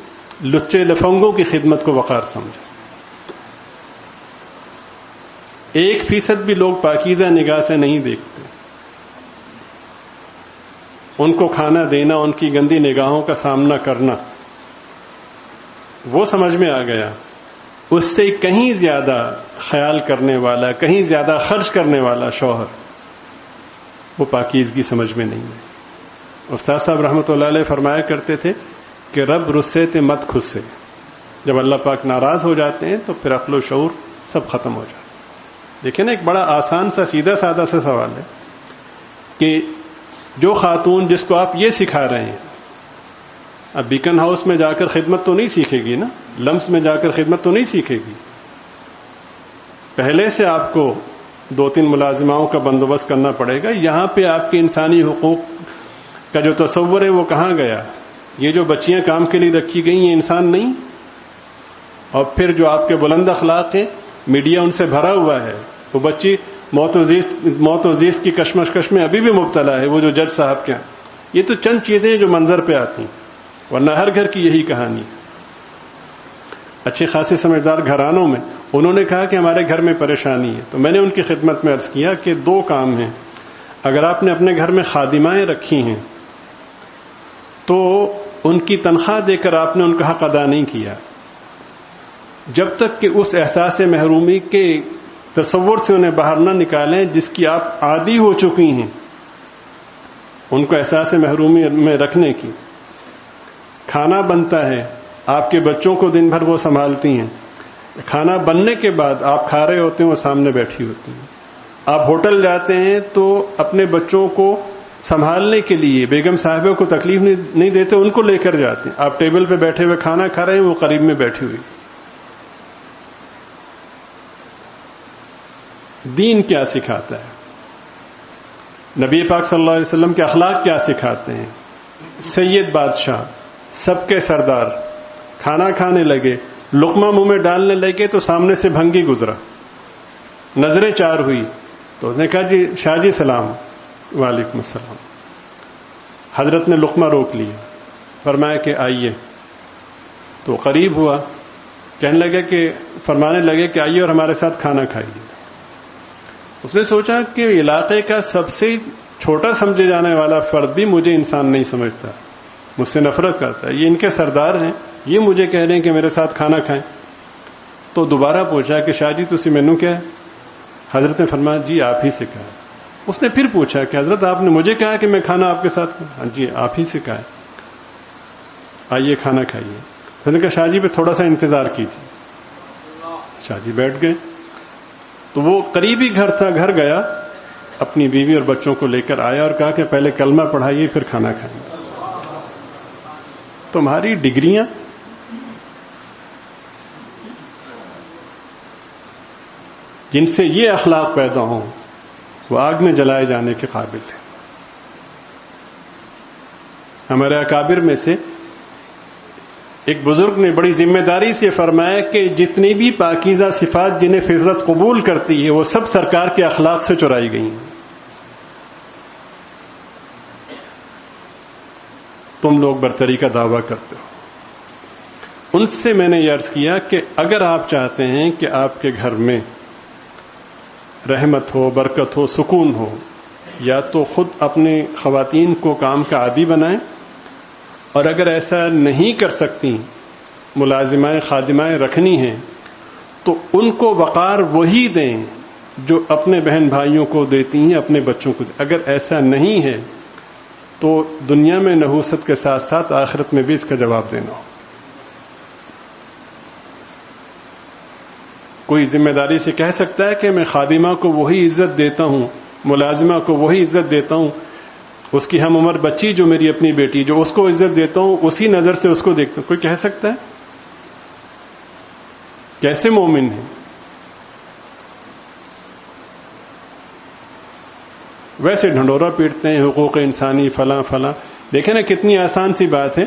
لچے لفنگوں کی خدمت کو وقار سمجھا. 1% بھی لوگ پاکیزہ نگاہ سے نہیں دیکھتے. ان کو کھانا دینا، ان کی گندی نگاہوں کا سامنا کرنا، وہ سمجھ میں آ گیا. اس سے کہیں زیادہ خیال کرنے والا، کہیں زیادہ خرچ کرنے والا شوہر وہ پاکیزگی سمجھ میں نہیں ہے. استاد صاحب رحمۃ اللہ علیہ فرمایا کرتے تھے کہ رب رسے تے مت خود سے. جب اللہ پاک ناراض ہو جاتے ہیں تو پھر عقل و شعور سب ختم ہو جاتا ہے. دیکھیں نا، ایک بڑا آسان سا سیدھا سادہ سا سوال ہے کہ جو خاتون جس کو آپ یہ سکھا رہے ہیں، اب بیکن ہاؤس میں جا کر خدمت تو نہیں سیکھے گی نا، لمس میں جا کر خدمت تو نہیں سیکھے گی. پہلے سے آپ کو 2-3 ملازماؤں کا بندوبست کرنا پڑے گا. یہاں پہ آپ کے انسانی حقوق کا جو تصور ہے وہ کہاں گیا؟ یہ جو بچیاں کام کے لیے رکھی گئی یہ انسان نہیں. اور پھر جو آپ کے بلند اخلاق ہیں میڈیا ان سے بھرا ہوا ہے. وہ بچی موت و زیست کی کشمکش میں ابھی بھی مبتلا ہے، وہ جو جج صاحب کے ہیں. یہ تو چند چیزیں جو منظر پہ آتی ہیں، ورنہ ہر گھر کی یہی کہانی. اچھے خاصے سمجھدار گھرانوں میں انہوں نے کہا کہ ہمارے گھر میں پریشانی ہے. تو میں نے ان کی خدمت میں عرض کیا کہ دو کام ہیں. اگر آپ نے اپنے گھر میں خادمائیں رکھی ہیں تو ان کی تنخواہ دے کر آپ نے ان کا حق ادا نہیں کیا. جب تک کہ اس احساس محرومی کے تصور سے انہیں باہر نہ نکالیں جس کی آپ عادی ہو چکی ہیں، ان کو احساس محرومی میں رکھنے کی. کھانا بنتا ہے، آپ کے بچوں کو دن بھر وہ سنبھالتی ہیں. کھانا بننے کے بعد آپ کھا رہے ہوتے ہیں، وہ سامنے بیٹھی ہوتی ہیں. آپ ہوٹل جاتے ہیں تو اپنے بچوں کو سنبھالنے کے لیے بیگم صاحبہ کو تکلیف نہیں دیتے، ان کو لے کر جاتے ہیں. آپ ٹیبل پہ بیٹھے ہوئے کھانا کھا رہے ہیں، وہ قریب میں بیٹھی ہوئی. دین کیا سکھاتا ہے؟ نبی پاک صلی اللہ علیہ وسلم کے اخلاق کیا سکھاتے ہیں؟ سید بادشاہ، سب کے سردار، کھانا کھانے لگے، لقمہ منہ میں ڈالنے لگے تو سامنے سے بھنگی گزرا، نظریں چار ہوئی تو اس نے کہا جی شاہ جی سلام. وعلیکم السلام. حضرت نے لقمہ روک لیا، فرمایا کہ آئیے. تو قریب ہوا، کہنے لگے کہ فرمانے لگے کہ آئیے اور ہمارے ساتھ کھانا کھائیے. اس نے سوچا کہ علاقے کا سب سے چھوٹا سمجھے جانے والا فرد بھی مجھے انسان نہیں سمجھتا، مجھ سے نفرت کرتا ہے. یہ ان کے سردار ہیں، یہ مجھے کہہ رہے ہیں کہ میرے ساتھ کھانا کھائیں. تو دوبارہ پوچھا کہ شاہ جی تسی مینوں کیا ہے؟ حضرت نے فرمایا جی آپ ہی سے کہا. اس نے پھر پوچھا کہ حضرت آپ نے مجھے کہا کہ میں کھانا آپ کے ساتھ کھاؤں؟ ہاں جی آپ ہی سے کہا ہے. آئیے کھانا کھائیے. میں نے کہا شاہ جی پہ تھوڑا سا انتظار کیجیے. شاہ جی بیٹھ گئے. تو وہ قریبی گھر تھا، گھر گیا، اپنی بیوی اور بچوں کو لے کر آیا اور کہا کہ پہلے کلمہ پڑھائیے پھر کھانا کھائیں. تمہاری ڈگریاں، جن سے یہ اخلاق پیدا ہوں، وہ آگ میں جلائے جانے کے قابل ہیں. ہمارے اکابر میں سے ایک بزرگ نے بڑی ذمہ داری سے فرمایا کہ جتنی بھی پاکیزہ صفات جنہیں فطرت قبول کرتی ہے وہ سب سرکار کے اخلاق سے چرائی گئی ہیں. تم لوگ برتری کا دعویٰ کرتے ہو. ان سے میں نے یہ عرض کیا کہ اگر آپ چاہتے ہیں کہ آپ کے گھر میں رحمت ہو، برکت ہو، سکون ہو، یا تو خود اپنے خواتین کو کام کا عادی بنائیں، اور اگر ایسا نہیں کر سکتی، ملازمائیں خادمائیں رکھنی ہیں، تو ان کو وقار وہی دیں جو اپنے بہن بھائیوں کو دیتی ہیں، اپنے بچوں کو. اگر ایسا نہیں ہے تو دنیا میں نحوست کے ساتھ ساتھ آخرت میں بھی اس کا جواب دینا ہو. کوئی ذمہ داری سے کہہ سکتا ہے کہ میں خادمہ کو وہی عزت دیتا ہوں، ملازمہ کو وہی عزت دیتا ہوں، اس کی ہم عمر بچی جو میری اپنی بیٹی، جو اس کو عزت دیتا ہوں اسی نظر سے اس کو دیکھتا ہوں؟ کوئی کہہ سکتا ہے؟ کیسے مومن ہے؟ ویسے ڈھنڈورا پیٹتے ہیں حقوق انسانی فلاں فلاں. دیکھیں نا کتنی آسان سی بات ہے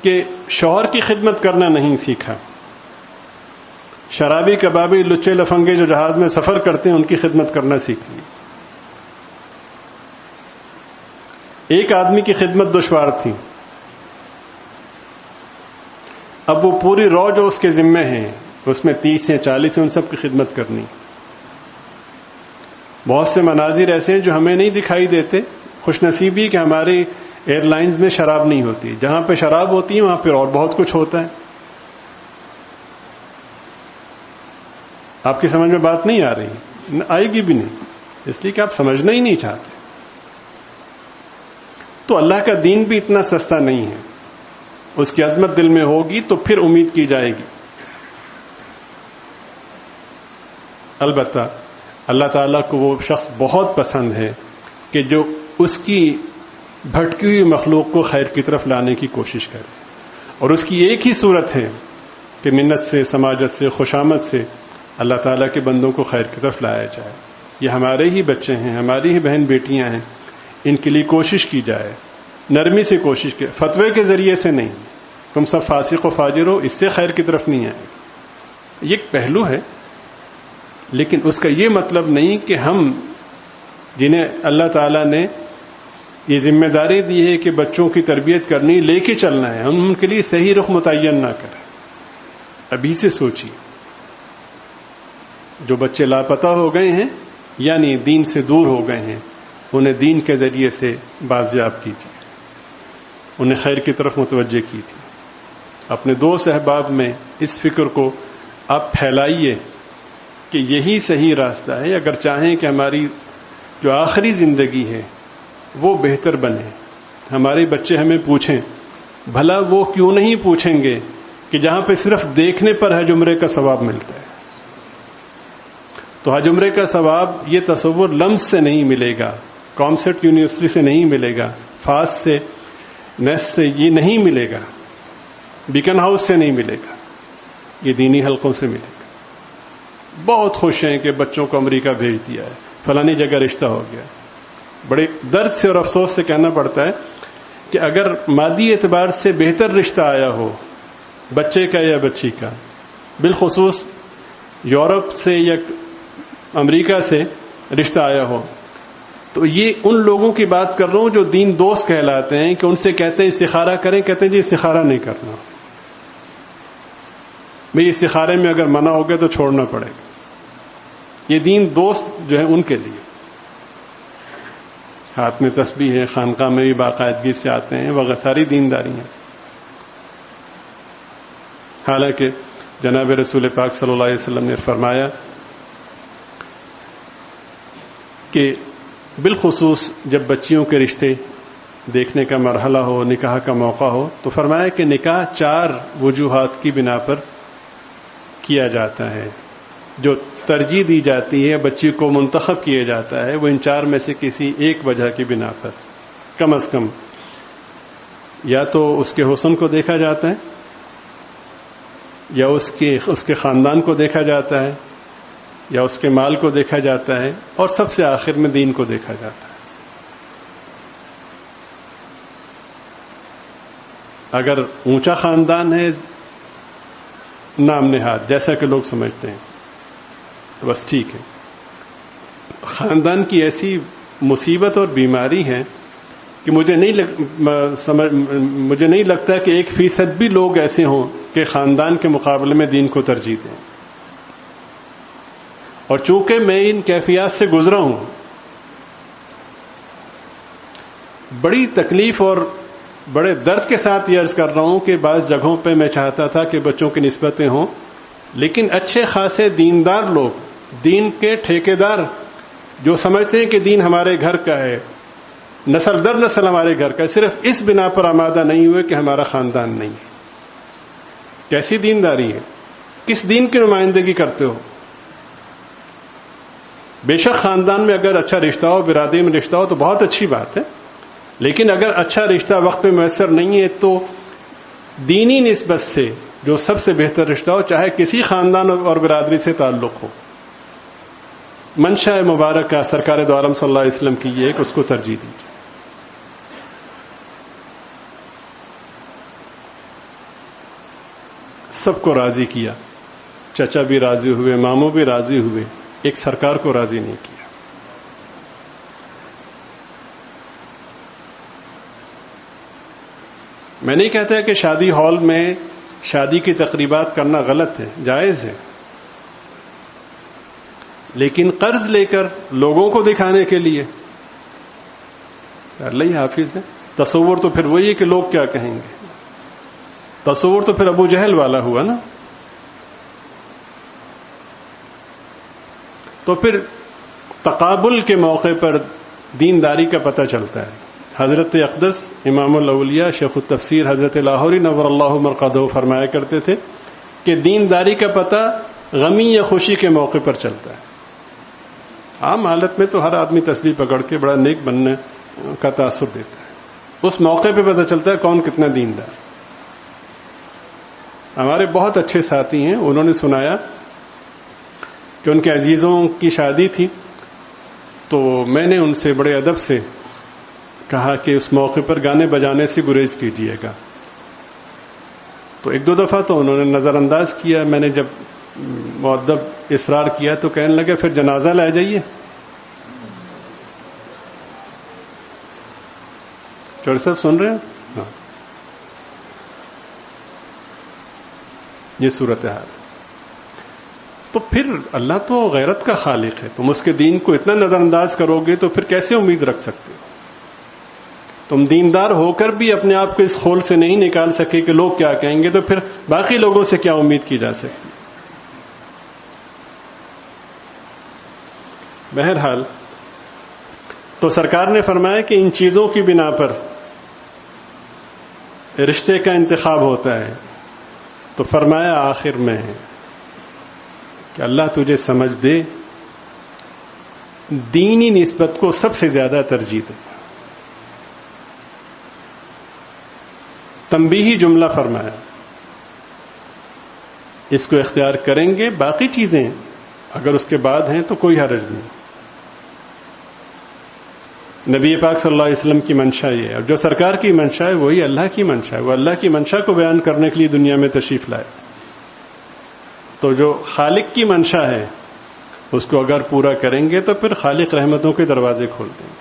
کہ شوہر کی خدمت کرنا نہیں سیکھا، شرابی کبابی لچے لفنگے جو جہاز میں سفر کرتے ہیں ان کی خدمت کرنا سیکھ لی. ایک آدمی کی خدمت دشوار تھی، اب وہ پوری رو جو اس کے ذمے ہیں اس میں 30 یا 40 ان سب کی خدمت کرنی. بہت سے مناظر ایسے ہیں جو ہمیں نہیں دکھائی دیتے. خوش نصیبی کہ ہماری ایئر لائنز میں شراب نہیں ہوتی، جہاں پہ شراب ہوتی ہے وہاں پہ اور بہت کچھ ہوتا ہے. آپ کی سمجھ میں بات نہیں آ رہی، آئے گی بھی نہیں، اس لیے کہ آپ سمجھنا ہی نہیں چاہتے. تو اللہ کا دین بھی اتنا سستا نہیں ہے. اس کی عظمت دل میں ہوگی تو پھر امید کی جائے گی. البتہ اللہ تعالیٰ کو وہ شخص بہت پسند ہے کہ جو اس کی بھٹکی ہوئی مخلوق کو خیر کی طرف لانے کی کوشش کرے. اور اس کی ایک ہی صورت ہے کہ منت سے، سماجت سے، خوشامد سے اللہ تعالیٰ کے بندوں کو خیر کی طرف لایا جائے. یہ ہمارے ہی بچے ہیں، ہماری ہی بہن بیٹیاں ہیں، ان کے لیے کوشش کی جائے، نرمی سے کوشش کی، فتوے کے ذریعے سے نہیں. تم سب فاسق و فاجر ہو، اس سے خیر کی طرف نہیں آئے. یہ ایک پہلو ہے. لیکن اس کا یہ مطلب نہیں کہ ہم جنہیں اللہ تعالیٰ نے یہ ذمہ داری دی ہے کہ بچوں کی تربیت کرنی، لے کے چلنا ہے، ہم ان کے لیے صحیح رخ متعین نہ کریں۔ ابھی سے سوچیے، جو بچے لاپتہ ہو گئے ہیں یعنی دین سے دور ہو گئے ہیں، انہیں دین کے ذریعے سے بازیاب کیجیے، انہیں خیر کی طرف متوجہ کیجیے، اپنے دوست احباب میں اس فکر کو آپ پھیلائیے کہ یہی صحیح راستہ ہے اگر چاہیں کہ ہماری جو آخری زندگی ہے وہ بہتر بنے۔ ہمارے بچے ہمیں پوچھیں، بھلا وہ کیوں نہیں پوچھیں گے کہ جہاں پہ صرف دیکھنے پر حج عمرے کا ثواب ملتا ہے؟ تو حج عمرے کا ثواب یہ تصور لمس سے نہیں ملے گا، کامسٹ یونیورسٹی سے نہیں ملے گا، فاس سے، نیس سے یہ نہیں ملے گا، بیکن ہاؤس سے نہیں ملے گا، یہ دینی حلقوں سے ملے گا۔ بہت خوش ہیں کہ بچوں کو امریکہ بھیج دیا ہے، فلانی جگہ رشتہ ہو گیا۔ بڑے درد سے اور افسوس سے کہنا پڑتا ہے کہ اگر مادی اعتبار سے بہتر رشتہ آیا ہو بچے کا یا بچی کا، بالخصوص یورپ سے یا امریکہ سے رشتہ آیا ہو، تو یہ ان لوگوں کی بات کر رہا ہوں جو دین دوست کہلاتے ہیں کہ ان سے کہتے ہیں استخارہ کریں، کہتے ہیں جی استخارہ نہیں کرنا، بھئی استخارے میں اگر منع ہو گیا تو چھوڑنا پڑے گا۔ یہ دین دوست جو ہے ان کے لیے ہاتھ میں تسبیح ہے، خانقاہ میں بھی باقاعدگی سے آتے ہیں، وغیرہ ساری دینداری ہیں۔ حالانکہ جناب رسول پاک صلی اللہ علیہ وسلم نے فرمایا کہ بالخصوص جب بچیوں کے رشتے دیکھنے کا مرحلہ ہو، نکاح کا موقع ہو، تو فرمایا کہ نکاح 4 وجوہات کی بنا پر کیا جاتا ہے، جو ترجیح دی جاتی ہے، بچی کو منتخب کیا جاتا ہے، وہ ان 4 میں سے کسی ایک وجہ کی بنا پر کم از کم یا تو اس کے حسن کو دیکھا جاتا ہے، یا اس کے خاندان کو دیکھا جاتا ہے، یا اس کے مال کو دیکھا جاتا ہے، اور سب سے آخر میں دین کو دیکھا جاتا ہے۔ اگر اونچا خاندان ہے نام نہاد جیسا کہ لوگ سمجھتے ہیں تو بس ٹھیک ہے۔ خاندان کی ایسی مصیبت اور بیماری ہے کہ مجھے نہیں لگتا کہ 1% بھی لوگ ایسے ہوں کہ خاندان کے مقابلے میں دین کو ترجیح دیں۔ اور چونکہ میں ان کیفیات سے گزرا ہوں، بڑی تکلیف اور بڑے درد کے ساتھ یہ عرض کر رہا ہوں کہ بعض جگہوں پہ میں چاہتا تھا کہ بچوں کی نسبتیں ہوں، لیکن اچھے خاصے دیندار لوگ، دین کے ٹھیکیدار جو سمجھتے ہیں کہ دین ہمارے گھر کا ہے، نسل در نسل ہمارے گھر کا ہے، صرف اس بنا پر آمادہ نہیں ہوئے کہ ہمارا خاندان نہیں ہے۔ کیسی دینداری ہے؟ کس دین کی نمائندگی کرتے ہو؟ بے شک خاندان میں اگر اچھا رشتہ ہو، برادری میں رشتہ ہو تو بہت اچھی بات ہے، لیکن اگر اچھا رشتہ وقت میں میسر نہیں ہے تو دینی نسبت سے جو سب سے بہتر رشتہ ہو، چاہے کسی خاندان اور برادری سے تعلق ہو، منشا مبارکہ سرکار دو عالم صلی اللہ علیہ وسلم کی یہ ہے کہ اس کو ترجیح دیجیے۔ سب کو راضی کیا، چچا بھی راضی ہوئے، ماموں بھی راضی ہوئے، ایک سرکار کو راضی نہیں کیا۔ میں نہیں کہتا کہ شادی ہال میں شادی کی تقریبات کرنا غلط ہے، جائز ہے، لیکن قرض لے کر لوگوں کو دکھانے کے لیے اللہ حافظ ہے، تصور تو پھر وہی ہے کہ لوگ کیا کہیں گے، تصور تو پھر ابو جہل والا ہوا نا۔ تو پھر تقابل کے موقع پر دینداری کا پتہ چلتا ہے۔ حضرت اقدس امام الاولیاء شیخ التفسیر حضرت لاہوری نور اللہ مرقدہ فرمایا کرتے تھے کہ دینداری کا پتہ غمی یا خوشی کے موقع پر چلتا ہے۔ عام حالت میں تو ہر آدمی تسبیح پکڑ کے بڑا نیک بننے کا تاثر دیتا ہے، اس موقع پہ پتہ چلتا ہے کون کتنا دیندار۔ ہمارے بہت اچھے ساتھی ہیں، انہوں نے سنایا کہ ان کے عزیزوں کی شادی تھی، تو میں نے ان سے بڑے ادب سے کہا کہ اس موقع پر گانے بجانے سے گریز کیجیے گا۔ تو 1-2 دفعہ تو انہوں نے نظر انداز کیا، میں نے جب مؤدب اصرار کیا تو کہنے لگے پھر جنازہ لے جائیے. چوڑی صاحب سن رہے ہیں؟ ہاں. یہ صورتحال. تو پھر اللہ تو غیرت کا خالق ہے، تم اس کے دین کو اتنا نظر انداز کرو گے تو پھر کیسے امید رکھ سکتے ہو؟ تم دیندار ہو کر بھی اپنے آپ کو اس خول سے نہیں نکال سکے کہ لوگ کیا کہیں گے، تو پھر باقی لوگوں سے کیا امید کی جا سکتی؟ بہرحال تو سرکار نے فرمایا کہ ان چیزوں کی بنا پر رشتے کا انتخاب ہوتا ہے. تو فرمایا آخر میں ہے کہ اللہ تجھے سمجھ دے، دینی نسبت کو سب سے زیادہ ترجیح دے. تنبیہی جملہ فرمایا، اس کو اختیار کریں گے، باقی چیزیں اگر اس کے بعد ہیں تو کوئی حرج نہیں. نبی پاک صلی اللہ علیہ وسلم کی منشا یہ ہے، اور جو سرکار کی منشا ہے وہی اللہ کی منشا ہے. وہ اللہ کی منشا کو بیان کرنے کے لیے دنیا میں تشریف لائے. تو جو خالق کی منشا ہے اس کو اگر پورا کریں گے تو پھر خالق رحمتوں کے دروازے کھول دیں گے.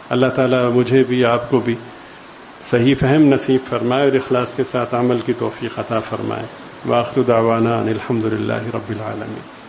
اللہ تعالیٰ مجھے بھی آپ کو بھی صحیح فہم نصیب فرمائے اور اخلاص کے ساتھ عمل کی توفیق عطا فرمائے. وآخر دعوانا ان الحمد للہ رب العالمین.